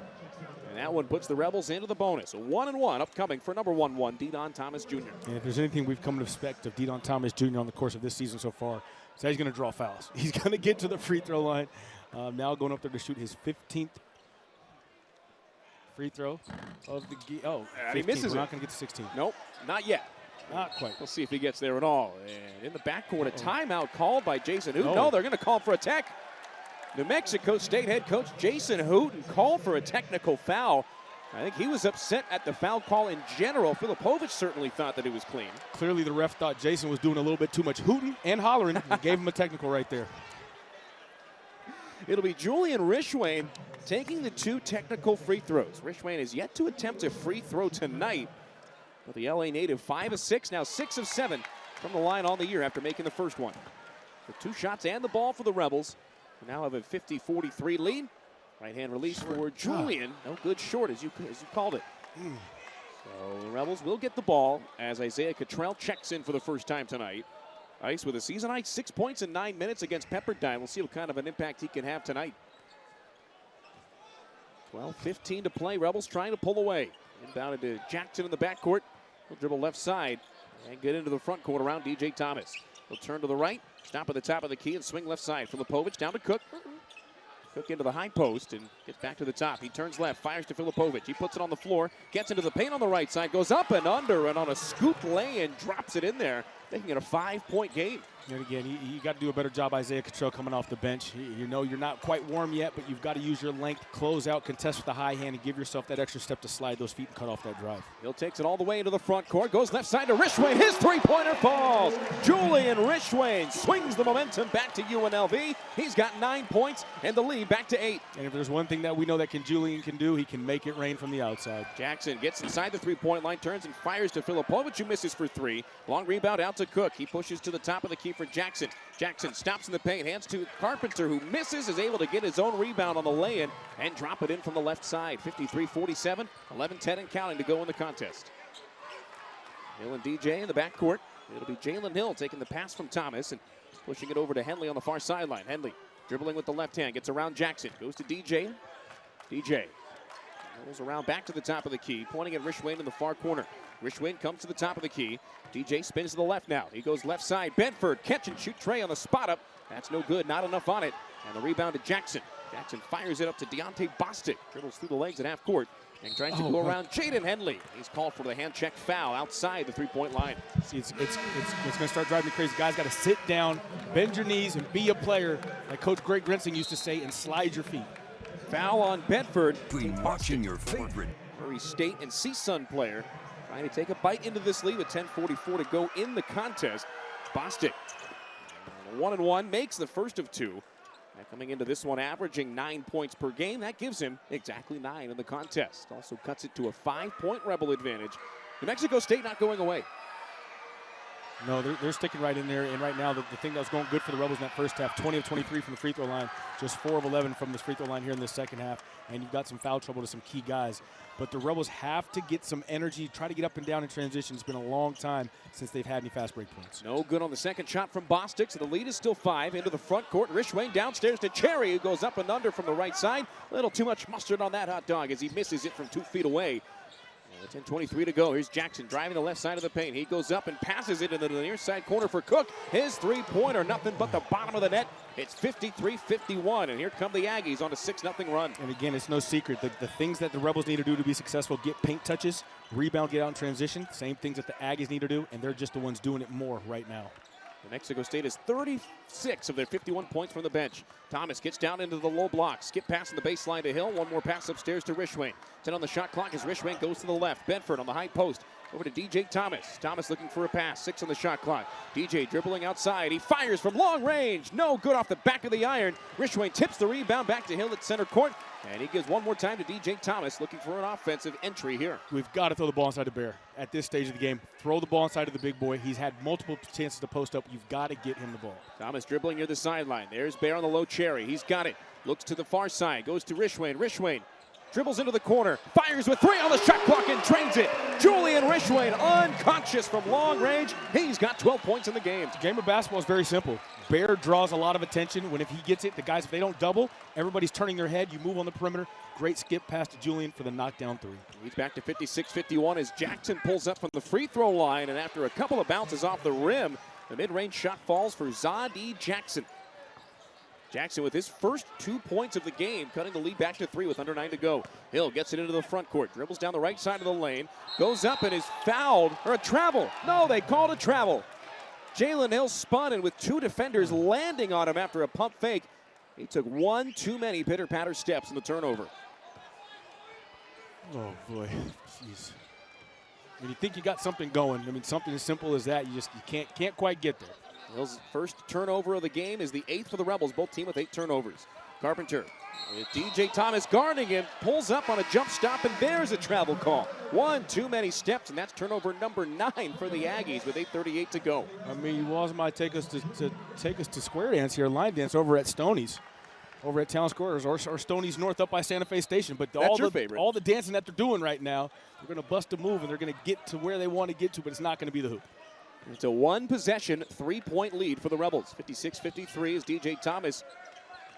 And that one puts the Rebels into the bonus. A 1-1 upcoming for number 11, Deion Thomas Jr. And if there's anything we've come to expect of Deion Thomas Jr. on the course of this season so far, is that he's going to draw fouls. He's going to get to the free throw line. Now going up there to shoot his 15th free throw of the game. Oh, he misses it. We're not going to get to 16. Nope, not yet. Not quite. We'll see if he gets there at all. And in the backcourt, a timeout called by Jason Hooten. No. No, they're going to call for a tech. New Mexico State head coach Jason Hooten called for a technical foul. I think he was upset at the foul call in general. Filipovic certainly thought that it was clean. Clearly the ref thought Jason was doing a little bit too much hooting and hollering and gave him a technical right there. It'll be Julian Rishwain taking the 2 technical free throws. Rishwain has yet to attempt a free throw tonight. But the LA native 5 of 6, now 6 of 7 from the line on the year after making the first one. The 2 shots and the ball for the Rebels. We now have a 50-43 lead. Right hand release for Julian. No good short as you called it. So the Rebels will get the ball as Isaiah Cottrell checks in for the first time tonight. Ice with a season high 6 points in 9 minutes against Pepperdine. We'll see what kind of an impact he can have tonight. 12:15 to play. Rebels trying to pull away. Inbounded to Jackson in the backcourt. He'll dribble left side and get into the front court around DJ Thomas. He'll turn to the right, stop at the top of the key and swing left side. Filipovic down to Cook. Cook into the high post and gets back to the top. He turns left, fires to Filipovic. He puts it on the floor, gets into the paint on the right side, goes up and under, and on a scoop lay-in, drops it in there, making it a 5-point game. And again, you got to do a better job, Isaiah Cottrell, coming off the bench. You know you're not quite warm yet, but you've got to use your length, close out, contest with the high hand, and give yourself that extra step to slide those feet and cut off that drive. Hill takes it all the way into the front court, goes left side to Rishwain. His three-pointer falls. Julian Rishwain swings the momentum back to UNLV. He's got 9 points and the lead back to 8. And if there's one thing that we know that Julian can do, he can make it rain from the outside. Jackson gets inside the three-point line, turns and fires to Filipovic, who misses for 3. Long rebound out to Cook. He pushes to the top of the key for Jackson. Jackson stops in the paint, hands to Carpenter, who misses, is able to get his own rebound on the lay-in and drop it in from the left side. 53-47, 11-10 and counting to go in the contest. Hill and DJ in the backcourt. It'll be Jalen Hill taking the pass from Thomas and pushing it over to Henley on the far sideline. Henley dribbling with the left hand, gets around Jackson, goes to DJ. DJ rolls around back to the top of the key, pointing at Rishwain in the far corner. Rishwain comes to the top of the key. DJ spins to the left now. He goes left side. Bedford catch and shoot tray on the spot up. That's no good, not enough on it. And the rebound to Jackson. Jackson fires it up to Deontay Bostic. Dribbles through the legs at half court and tries to go around Jaden Henley. He's called for the hand check foul outside the three-point line. See, it's going to start driving me crazy. Guys got to sit down, bend your knees, and be a player, like Coach Greg Grinsing used to say, and slide your feet. Foul on Bedford. Watching your favorite Murray State and CSUN player trying to take a bite into this lead with 10:44 to go in the contest. Bostic, 1-1, makes the first of 2. Now coming into this one, averaging 9 points per game. That gives him exactly 9 in the contest. Also cuts it to a 5-point Rebel advantage. New Mexico State not going away. No, they're sticking right in there. And right now, the thing that was going good for the Rebels in that first half, 20 of 23 from the free throw line, just 4 of 11 from this free throw line here in the second half. And you've got some foul trouble to some key guys. But the Rebels have to get some energy, try to get up and down in transition. It's been a long time since they've had any fast break points. No good on the second shot from Bostic, so the lead is still 5. Into the front court, Rishwain downstairs to Cherry, who goes up and under from the right side. A little too much mustard on that hot dog as he misses it from 2 feet away. 10:23 to go. Here's Jackson driving the left side of the paint. He goes up and passes it into the near side corner for Cook. His three-pointer, nothing but the bottom of the net. It's 53-51, and here come the Aggies on a 6-0 run. And again, it's no secret. The things that the Rebels need to do to be successful, get paint touches, rebound, get out in transition, same things that the Aggies need to do, and they're just the ones doing it more right now. New Mexico State is 36 of their 51 points from the bench. Thomas gets down into the low block. Skip pass on the baseline to Hill. One more pass upstairs to Rishwain. 10 on the shot clock as Rishwain goes to the left. Bedford on the high post. Over to DJ Thomas. Thomas looking for a pass. 6 on the shot clock. DJ dribbling outside. He fires from long range. No good off the back of the iron. Rishwain tips the rebound back to Hill at center court. And he gives one more time to DJ Thomas, looking for an offensive entry here. We've got to throw the ball inside of Bear at this stage of the game. Throw the ball inside of the big boy. He's had multiple chances to post up. You've got to get him the ball. Thomas dribbling near the sideline. There's Bear on the low cherry. He's got it. Looks to the far side. Goes to Rishwain. Rishwain dribbles into the corner. Fires with 3 on the shot clock and drains it. Julian Rishwain unconscious from long range. He's got 12 points in the game. The game of basketball is very simple. Bear draws a lot of attention. When if he gets it, the guys, if they don't double, everybody's turning their head. You move on the perimeter. Great skip pass to Julian for the knockdown 3. He's back to 56-51 as Jackson pulls up from the free throw line, and after a couple of bounces off the rim, the mid-range shot falls for Zadie Jackson. Jackson with his first 2 points of the game, cutting the lead back to 3 with under 9 to go. Hill gets it into the front court, dribbles down the right side of the lane, goes up and is fouled, or a travel. No, they called a travel. Jalen Hill spun, and with 2 defenders landing on him after a pump fake, he took one too many pitter-patter steps in the turnover. Oh, boy. Jeez. I mean, you think you got something going. I mean, something as simple as that, you can't quite get there. Hill's first turnover of the game is the 8th for the Rebels, both team with 8 turnovers. Carpenter with DJ Thomas guarding him, pulls up on a jump stop, and there's a travel call. One too many steps, and that's turnover number 9 for the Aggies with 8:38 to go. I mean, you always might take us to square dance here, line dance over at Stoney's, over at Town Squares, or Stoney's North up by Santa Fe Station. But all the dancing that they're doing right now, they're going to bust a move, and they're going to get to where they want to get to, but it's not going to be the hoop. It's a one-possession, 3-point lead for the Rebels. 56-53 as DJ Thomas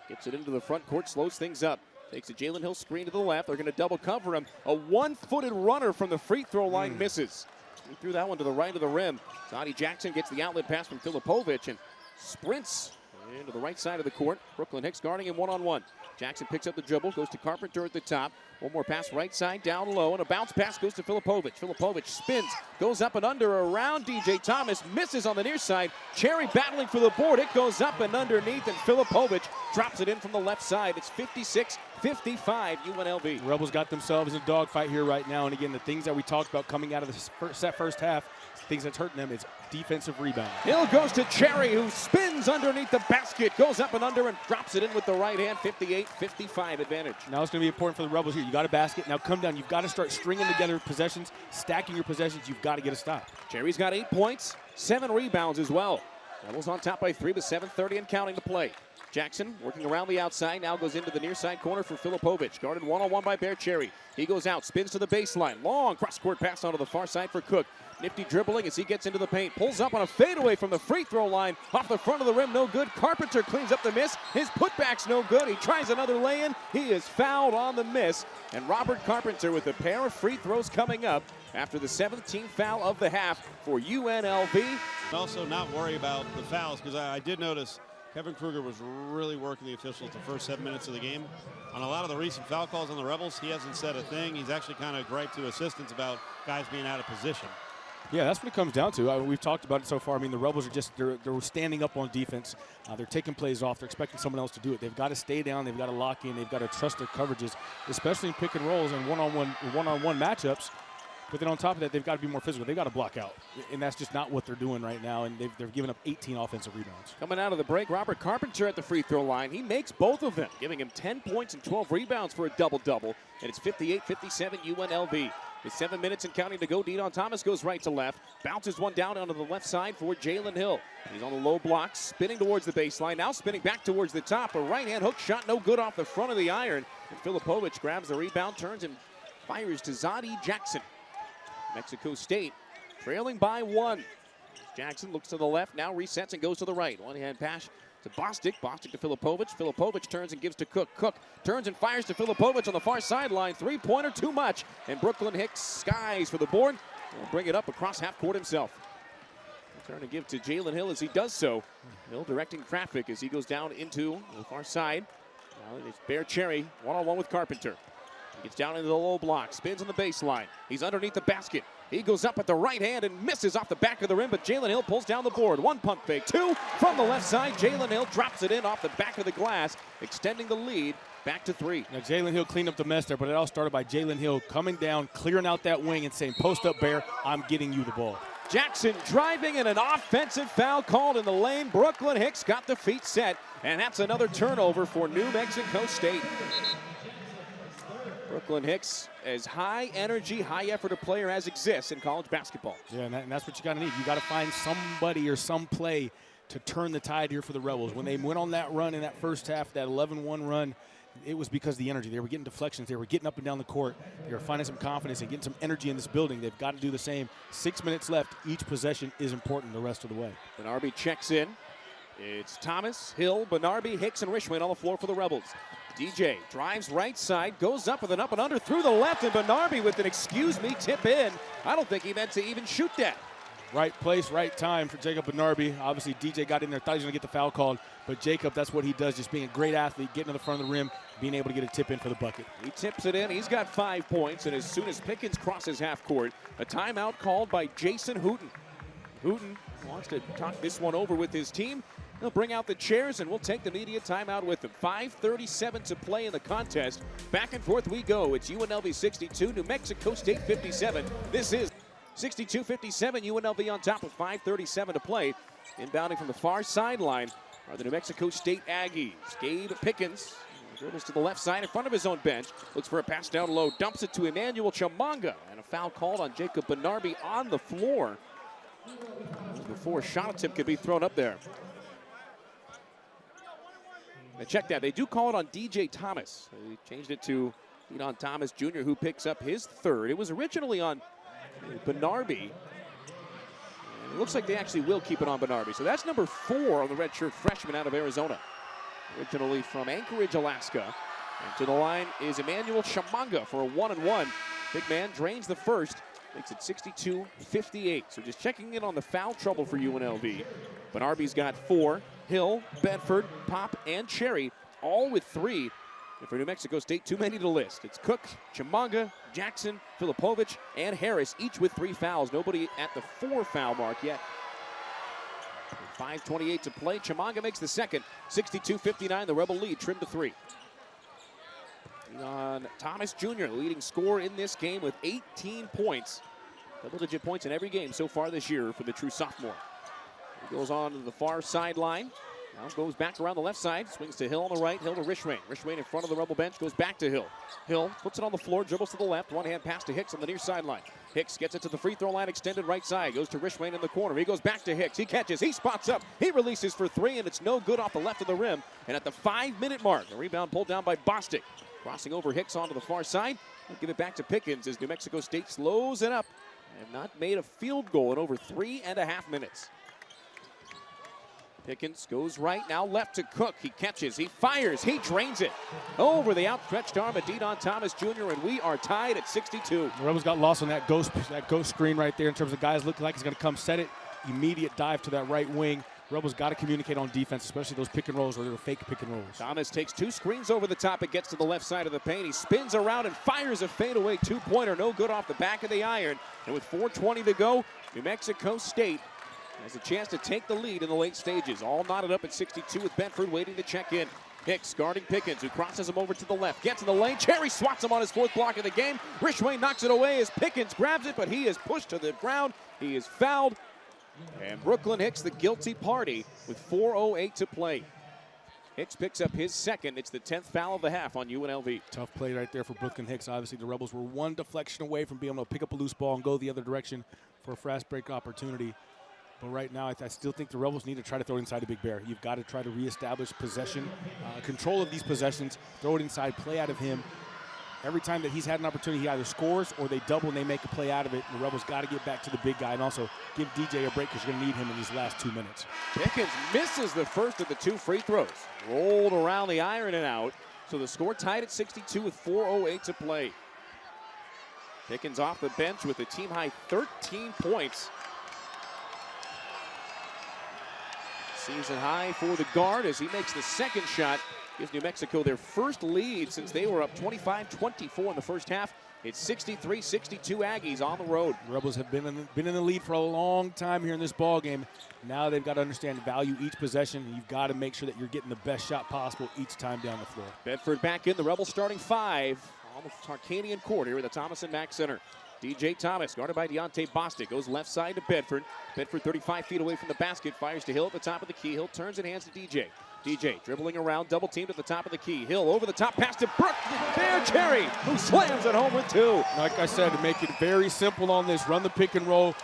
gets it into the front court, slows things up. Takes a Jalen Hill screen to the left. They're going to double cover him. A one-footed runner from the free throw line misses. He threw that one to the right of the rim. Zadi Jackson gets the outlet pass from Filipovic and sprints into the right side of the court. Brooklyn Hicks guarding him one-on-one. Jackson picks up the dribble, goes to Carpenter at the top. One more pass right side, down low, and a bounce pass goes to Filipovic. Filipovic spins, goes up and under around DJ Thomas, misses on the near side. Cherry battling for the board. It goes up and underneath, and Filipovic drops it in from the left side. It's 56-55 UNLV. The Rebels got themselves in a dogfight here right now, and again, the things that we talked about coming out of the first half, things that's hurting them is defensive rebound. Hill goes to Cherry, who spins underneath the basket, goes up and under and drops it in with the right hand. 58-55 advantage. Now it's going to be important for the Rebels here. You got a basket. Now come down. You've got to start stringing together possessions, stacking your possessions. You've got to get a stop. Cherry's got 8 points, 7 rebounds as well. Rebels on top by 3 with 7:30 and counting to play. Jackson working around the outside, now goes into the near side corner for Filipovic. Guarded one-on-one by Bear Cherry. He goes out, spins to the baseline. Long cross-court pass onto the far side for Cook. Nifty dribbling as he gets into the paint. Pulls up on a fadeaway from the free throw line. Off the front of the rim, no good. Carpenter cleans up the miss. His putback's no good. He tries another lay-in. He is fouled on the miss. And Robert Carpenter with a pair of free throws coming up after the 17th foul of the half for UNLV. Also not worry about the fouls, because I did notice Kevin Kruger was really working the officials the first 7 minutes of the game. On a lot of the recent foul calls on the Rebels, he hasn't said a thing. He's actually kind of griped to assistants about guys being out of position. Yeah, that's what it comes down to. We've talked about it so far. I mean, the Rebels are just, they're standing up on defense. They're taking plays off. They're expecting someone else to do it. They've got to stay down. They've got to lock in. They've got to trust their coverages, especially in pick and rolls and one-on-one matchups. But then on top of that, they've got to be more physical. They've got to block out. And that's just not what they're doing right now. And they're giving up 18 offensive rebounds. Coming out of the break, Robert Carpenter at the free throw line. He makes both of them, giving him 10 points and 12 rebounds for a double-double. And it's 58-57 UNLV. With 7 minutes and counting to go, Deon Thomas goes right to left. Bounces one down onto the left side for Jalen Hill. He's on the low block, spinning towards the baseline. Now spinning back towards the top. A right-hand hook shot, no good off the front of the iron. And Filipovic grabs the rebound, turns and fires to Zadi Jackson. Mexico State trailing by 1. Jackson looks to the left, now resets and goes to the right. One-hand pass to Bostic. Bostic to Filipovic. Filipovic turns and gives to Cook. Cook turns and fires to Filipovic on the far sideline. Three-pointer, too much. And Brooklyn Hicks skies for the board. He'll bring it up across half court himself. He'll turn to give to Jalen Hill as he does so. Hill directing traffic as he goes down into the far side. Now it's Bear Cherry one-on-one with Carpenter. He gets down into the low block, spins on the baseline. He's underneath the basket. He goes up at the right hand and misses off the back of the rim, but Jalen Hill pulls down the board. One pump fake, 2 from the left side. Jalen Hill drops it in off the back of the glass, extending the lead back to 3. Now, Jalen Hill cleaned up the mess there, but it all started by Jalen Hill coming down, clearing out that wing and saying, post up, Bear, I'm getting you the ball. Jackson driving and an offensive foul called in the lane. Brooklyn Hicks got the feet set, and that's another turnover for New Mexico State. Brooklyn Hicks, as high energy, high effort a player as exists in college basketball. Yeah, and that's what you got to need. You got to find somebody or some play to turn the tide here for the Rebels. When they went on that run in that first half, that 11-1 run, it was because of the energy. They were getting deflections. They were getting up and down the court. They were finding some confidence and getting some energy in this building. They've got to do the same. 6 minutes left. Each possession is important the rest of the way. Bernarbi checks in. It's Thomas, Hill, Bernarbi, Hicks, and Rishwin on the floor for the Rebels. DJ drives right side, goes up with an up and under through the left, and Bernarbi with an excuse me tip in. I don't think he meant to even shoot that. Right place, right time for Jacob Bernarby. Obviously, DJ got in there, thought he was going to get the foul called. But Jacob, that's what he does, just being a great athlete, getting to the front of the rim, being able to get a tip in for the bucket. He tips it in. He's got 5 points. And as soon as Pickens crosses half court, a timeout called by Jason Hooten. Hooten wants to talk this one over with his team. He'll bring out the chairs, and we'll take the media timeout with them. 5:37 to play in the contest. Back and forth we go. It's UNLV 62, New Mexico State 57. This is 62-57, UNLV on top with 5:37 to play. Inbounding from the far sideline are the New Mexico State Aggies. Gabe Pickens dribbles to the left side in front of his own bench. Looks for a pass down low, dumps it to Emmanuel Chamanga. And a foul called on Jacob Bernarby on the floor. Before a shot attempt could be thrown up there. And check that, they do call it on DJ Thomas. They changed it to Deon Thomas Jr., who picks up his third. It was originally on Bernarby. It looks like they actually will keep it on Bernarby. So that's number 4 on the redshirt freshman out of Arizona. Originally from Anchorage, Alaska. And to the line is Emmanuel Chamanga for a 1-and-1. Big man drains the first, makes it 62-58. So just checking in on the foul trouble for UNLV. Bernarby's got 4. Hill, Bedford, Pop, and Cherry, all with 3. And for New Mexico State, too many to list. It's Cook, Chamanga, Jackson, Filipovic, and Harris, each with 3 fouls. Nobody at the 4 foul mark yet. 5:28 to play. Chamanga makes the second. 62-59, the Rebel lead, trimmed to 3. On Thomas Jr., leading scorer in this game with 18 points. Double-digit points in every game so far this year for the true sophomore. He goes on to the far sideline. Now goes back around the left side, swings to Hill on the right, Hill to Rishwain. Rishwain in front of the Rebel bench, goes back to Hill. Hill puts it on the floor, dribbles to the left, one-hand pass to Hicks on the near sideline. Hicks gets it to the free throw line, extended right side, goes to Rishwain in the corner. He goes back to Hicks, he catches, he spots up, he releases for 3, and it's no good off the left of the rim. And at the 5-minute mark, the rebound pulled down by Bostic. Crossing over Hicks onto the far side, and give it back to Pickens as New Mexico State slows it up. And have not made a field goal in over 3.5 minutes. Pickens goes right, now left to Cook. He catches, he fires, he drains it. Over the outstretched arm of Deon Thomas Jr., and we are tied at 62. The Rebels got lost on that ghost screen right there in terms of guys looking like he's going to come set it. Immediate dive to that right wing. Rebels got to communicate on defense, especially those pick and rolls or the fake pick and rolls. Thomas takes 2 screens over the top. It gets to the left side of the paint. He spins around and fires a fadeaway 2-pointer. No good off the back of the iron. And with 4:20 to go, New Mexico State has a chance to take the lead in the late stages. All knotted up at 62 with Bedford waiting to check in. Hicks guarding Pickens, who crosses him over to the left. Gets in the lane. Cherry swats him on his 4th block of the game. Rishwain knocks it away as Pickens grabs it, but he is pushed to the ground. He is fouled. And Brooklyn Hicks, the guilty party, with 4:08 to play. Hicks picks up his second. It's the 10th foul of the half on UNLV. Tough play right there for Brooklyn Hicks. Obviously, the Rebels were 1 deflection away from being able to pick up a loose ball and go the other direction for a fast break opportunity. But right now, I still think the Rebels need to try to throw it inside the Big Bear. You've got to try to reestablish possession, control of these possessions, throw it inside, play out of him. Every time that he's had an opportunity, he either scores or they double and they make a play out of it. The Rebels got to get back to the big guy and also give DJ a break because you're going to need him in these last 2 minutes. Pickens misses the first of the 2 free throws. Rolled around the iron and out. So the score tied at 62 with 4:08 to play. Pickens off the bench with a team-high 13 points. Season high for the guard as he makes the second shot. Gives New Mexico their first lead since they were up 25-24 in the first half. It's 63-62 Aggies on the road. The Rebels have been in the lead for a long time here in this ball game. Now they've got to understand and value each possession. You've got to make sure that you're getting the best shot possible each time down the floor. Bedford back in, the Rebels starting 5 on the Tarkanian court here at the Thomas & Mack Center. DJ Thomas, guarded by Deontay Bostic, goes left side to Bedford. Bedford 35 feet away from the basket, fires to Hill at the top of the key. Hill turns and hands to DJ. DJ dribbling around, double teamed at the top of the key. Hill over the top, pass to Brooke. There, Cherry, who slams it home with 2. Like I said, to make it very simple on this, run the pick and roll,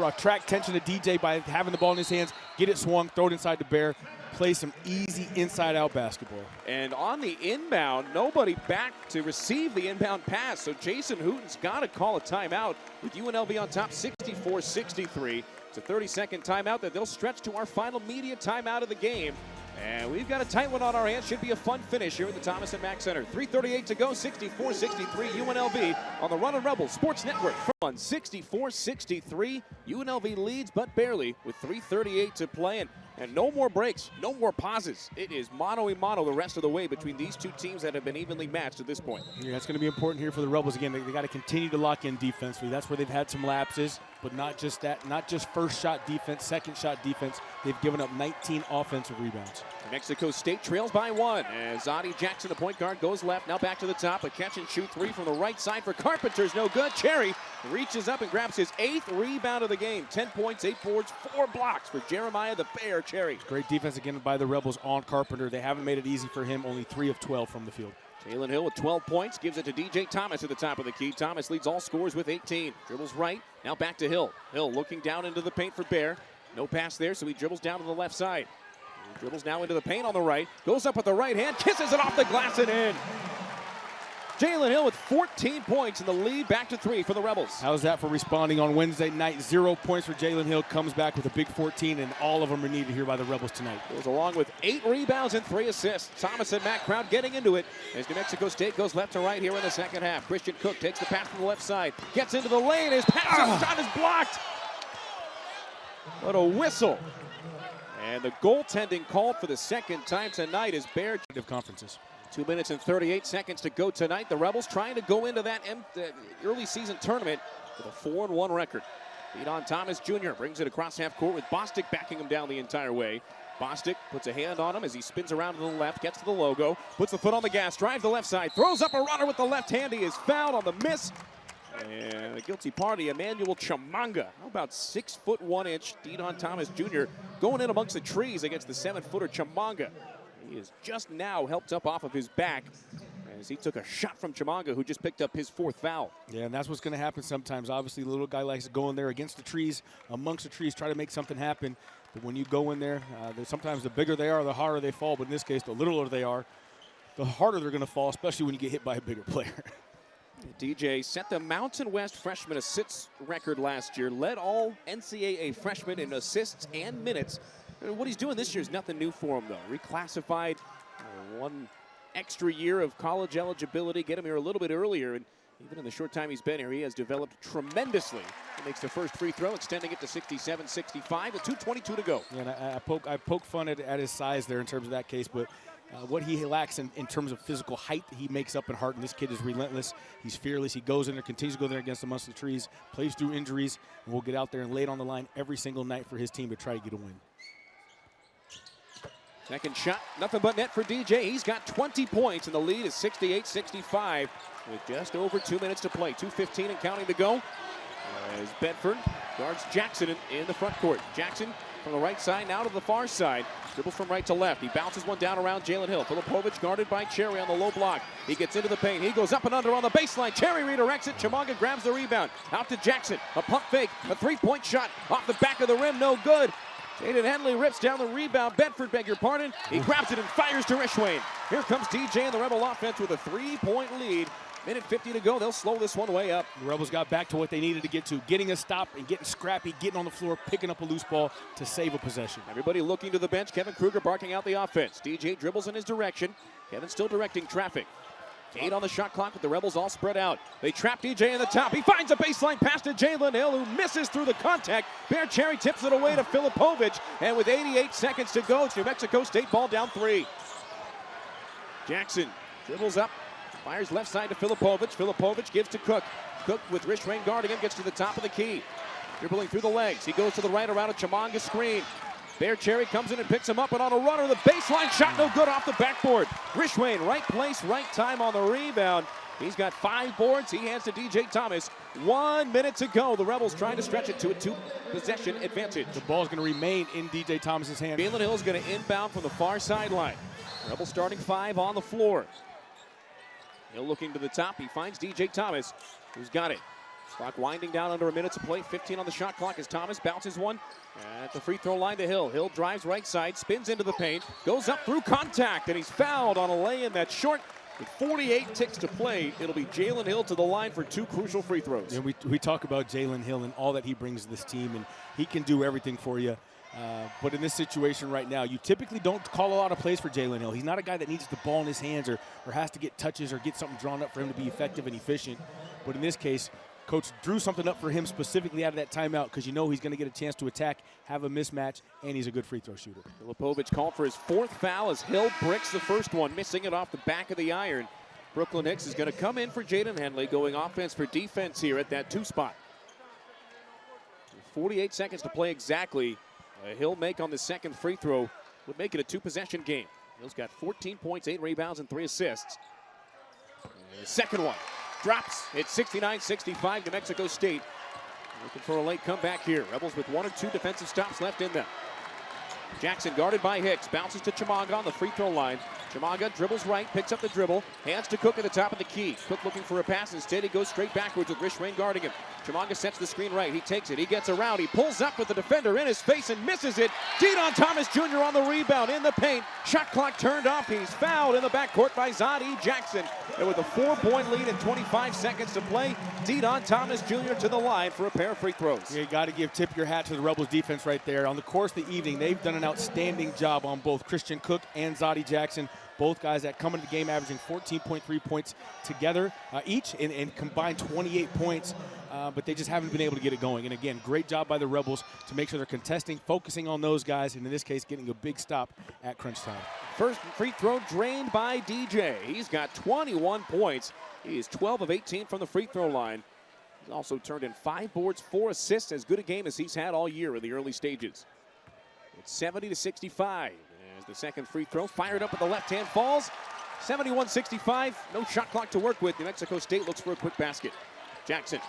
attract tension to DJ by having the ball in his hands, get it swung, throw it inside the Bear, play some easy inside-out basketball. And on the inbound, nobody back to receive the inbound pass, so Jason Hooten's got to call a timeout with UNLV on top 64-63. It's a 30-second timeout that they'll stretch to our final media timeout of the game. And we've got a tight one on our hands. Should be a fun finish here at the Thomas and Mack Center. 3:38 to go, 64-63 UNLV on the Run and Rebel Sports Network. From 64-63, UNLV leads, but barely, with 3:38 to play. And no more breaks, no more pauses. It is mano-a-mano the rest of the way between these two teams that have been evenly matched at this point. Yeah, it's going to be important here for the Rebels. Again, they got to continue to lock in defensively. That's where they've had some lapses, but not just that, not just first shot defense, second shot defense. They've given up 19 offensive rebounds. New Mexico State trails by 1 as Zadi Jackson, the point guard, goes left. Now back to the top. A catch and shoot 3 from the right side for Carpenter's no good. Cherry reaches up and grabs his 8th rebound of the game. 10 points, 8 boards, 4 blocks for Jeremiah the Bear Cherry. Great defense again by the Rebels on Carpenter. They haven't made it easy for him. Only 3 of 12 from the field. Jalen Hill with 12 points, gives it to DJ Thomas at the top of the key. Thomas leads all scorers with 18. Dribbles right, now back to Hill. Hill looking down into the paint for Bear. No pass there, so he dribbles down to the left side. He dribbles now into the paint on the right. Goes up with the right hand, kisses it off the glass and in. Jalen Hill with 14 points in the lead, back to 3 for the Rebels. How's that for responding on Wednesday night? 0 points for Jalen Hill, comes back with a big 14, and all of them are needed here by the Rebels tonight. Goes along with 8 rebounds and 3 assists. Thomas and Mack crowd getting into it as New Mexico State goes left to right here in the second half. Christian Cook takes the pass from the left side, gets into the lane, his pass shot is blocked. What a whistle. And the goaltending called for the second time tonight is Bear. Conferences. 2 minutes and 38 seconds to go tonight. The Rebels trying to go into that early season tournament with a 4-1 record. Deon Thomas Jr. brings it across half court with Bostic backing him down the entire way. Bostic puts a hand on him as he spins around to the left, gets to the logo, puts the foot on the gas, drives the left side, throws up a runner with the left hand. He is fouled on the miss. And a guilty party, Emmanuel Chamanga. How about 6'1" Deon Thomas Jr. going in amongst the trees against the 7-footer Chamanga. He is just now helped up off of his back as he took a shot from Chamanga, who just picked up his 4th foul. Yeah, and that's what's going to happen sometimes. Obviously, the little guy likes to go in there against the trees, amongst the trees, try to make something happen. But when you go in there, sometimes the bigger they are, the harder they fall. But in this case, the littler they are, the harder they're going to fall, especially when you get hit by a bigger player. DJ set the Mountain West freshman assists record last year, led all NCAA freshmen in assists and minutes. What he's doing this year is nothing new for him, though. Reclassified, 1 extra year of college eligibility, get him here a little bit earlier. And even in the short time he's been here, he has developed tremendously. He makes the first free throw, extending it to 67-65 with 2:22 to go. Yeah, and I poke fun at his size there in terms of that case, but what he lacks in terms of physical height, he makes up in heart, and this kid is relentless. He's fearless. He goes in there, continues to go there against amongst the trees, plays through injuries, and will get out there and lay it on the line every single night for his team to try to get a win. Second shot, nothing but net for DJ. He's got 20 points, and the lead is 68-65 with just over 2 minutes to play. 2:15 and counting to go as Bedford guards Jackson in the front court. Jackson from the right side, now to the far side. Dribbles from right to left. He bounces one down around Jalen Hill. Filipovic guarded by Cherry on the low block. He gets into the paint. He goes up and under on the baseline. Cherry redirects it. Chamanga grabs the rebound. Out to Jackson. A pump fake. A 3-point shot off the back of the rim. No good. Jaden Henley rips down the rebound. Bedford, beg your pardon. He grabs it and fires to Rishwain. Here comes DJ and the Rebel offense with a 3-point lead. Minute 50 to go. They'll slow this one way up. The Rebels got back to what they needed to get to, getting a stop and getting scrappy, getting on the floor, picking up a loose ball to save a possession. Everybody looking to the bench. Kevin Kruger barking out the offense. DJ dribbles in his direction. Kevin still directing traffic. 8 on the shot clock with the Rebels all spread out. They trap DJ in the top. He finds a baseline pass to Jalen Hill, who misses through the contact. Bear Cherry tips it away to Filipovic. And with 88 seconds to go, it's New Mexico State ball down 3. Jackson dribbles up. Fires left side to Filipovic. Filipovic gives to Cook. Cook with Rishwain guarding him, gets to the top of the key. Dribbling through the legs. He goes to the right around a Chamanga screen. Bear Cherry comes in and picks him up, and on a runner, the baseline shot no good off the backboard. Rishwain, right place, right time on the rebound. He's got 5 boards. He hands to DJ Thomas. 1 minute to go. The Rebels trying to stretch it to a 2-possession advantage. The ball's going to remain in DJ Thomas's hand. Jalen Hill's going to inbound from the far sideline. Rebels starting 5 on the floor. Hill looking to the top. He finds DJ Thomas, who's got it. Clock winding down under a minute to play. 15 on the shot clock as Thomas bounces one at the free throw line to Hill. Hill drives right side, spins into the paint, goes up through contact, and he's fouled on a lay-in that's short. With 48 ticks to play, it'll be Jalen Hill to the line for 2 crucial free throws. And we talk about Jalen Hill and all that he brings to this team, and he can do everything for you. But in this situation right now, you typically don't call a lot of plays for Jalen Hill. He's not a guy that needs the ball in his hands or has to get touches or get something drawn up for him to be effective and efficient. But in this case, Coach drew something up for him specifically out of that timeout because you know he's going to get a chance to attack, have a mismatch, and he's a good free throw shooter. Filipovic called for his 4th foul as Hill bricks the first one, missing it off the back of the iron. Brooklyn Hicks is going to come in for Jaden Henley, going offense for defense here at that 2 spot. 48 seconds to play exactly. A Hill make on the second free throw would make it a 2-possession game. Hill's got 14 points, 8 rebounds, and 3 assists. And the second one drops. It's 69-65 New Mexico State. Looking for a late comeback here. Rebels with 1 or 2 defensive stops left in them. Jackson guarded by Hicks, bounces to Chamaga on the free throw line. Chamaga dribbles right, picks up the dribble, hands to Cook at the top of the key. Cook looking for a pass, instead he goes straight backwards with Rich Rain guarding him. Chamaga sets the screen right, he takes it, he gets around, he pulls up with the defender in his face and misses it. Dedon Thomas Jr. on the rebound in the paint. Shot clock turned off, he's fouled in the backcourt by Zadi Jackson. And with a 4-point lead and 25 seconds to play, Dedon Thomas Jr. to the line for a pair of free throws. Yeah, you got to tip your hat to the Rebels defense right there. On the course of the evening, they've done an outstanding job on both Christian Cook and Zadi Jackson. Both guys that come into the game averaging 14.3 points together each and combined 28 points, but they just haven't been able to get it going. And again, great job by the Rebels to make sure they're contesting, focusing on those guys, and in this case, getting a big stop at crunch time. First free throw drained by DJ. He's got 21 points. He is 12 of 18 from the free throw line. He's also turned in 5 boards, 4 assists, as good a game as he's had all year in the early stages. It's 70-65. As the second free throw fired up with the left hand falls. 71-65. No shot clock to work with. New Mexico State looks for a quick basket. Jackson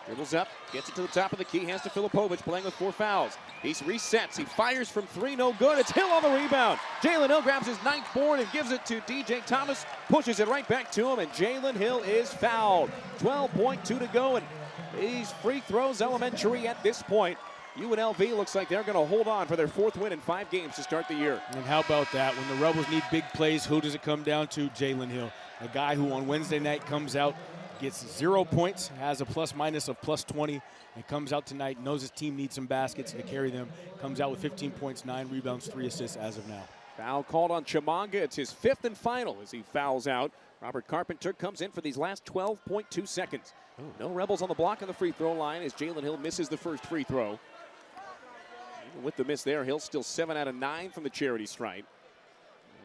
dribbles up, gets it to the top of the key, hands to Filipovic, playing with 4 fouls. He resets, he fires from 3, no good. It's Hill on the rebound. Jalen Hill grabs his 9th board and gives it to DJ Thomas, pushes it right back to him, and Jalen Hill is fouled. 12.2 to go, and these free throws elementary at this point. UNLV looks like they're going to hold on for their 4th win in 5 games to start the year. And how about that? When the Rebels need big plays, who does it come down to? Jalen Hill, a guy who on Wednesday night comes out, gets 0 points, has a plus-minus of +20, and comes out tonight, knows his team needs some baskets to carry them, comes out with 15 points, 9 rebounds, 3 assists as of now. Foul called on Chamaga. It's his 5th and final as he fouls out. Robert Carpenter comes in for these last 12.2 seconds. No Rebels on the block on the free throw line as Jalen Hill misses the first free throw. Even with the miss there, Hill's still 7 out of 9 from the charity stripe.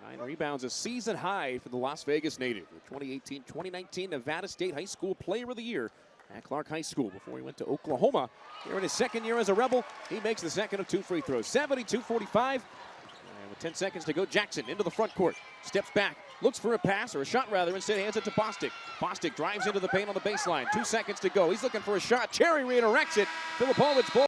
9 rebounds, a season high for the Las Vegas native. The 2018-2019 Nevada State High School Player of the Year at Clark High School before he went to Oklahoma. Here in his 2nd year as a Rebel, he makes the second of 2 free throws. 72-45. And with 10 seconds to go, Jackson into the front court. Steps back, looks for a pass, or a shot rather, instead hands it to Bostic. Bostic drives into the paint on the baseline. 2 seconds to go. He's looking for a shot. Cherry redirects it. Filipovic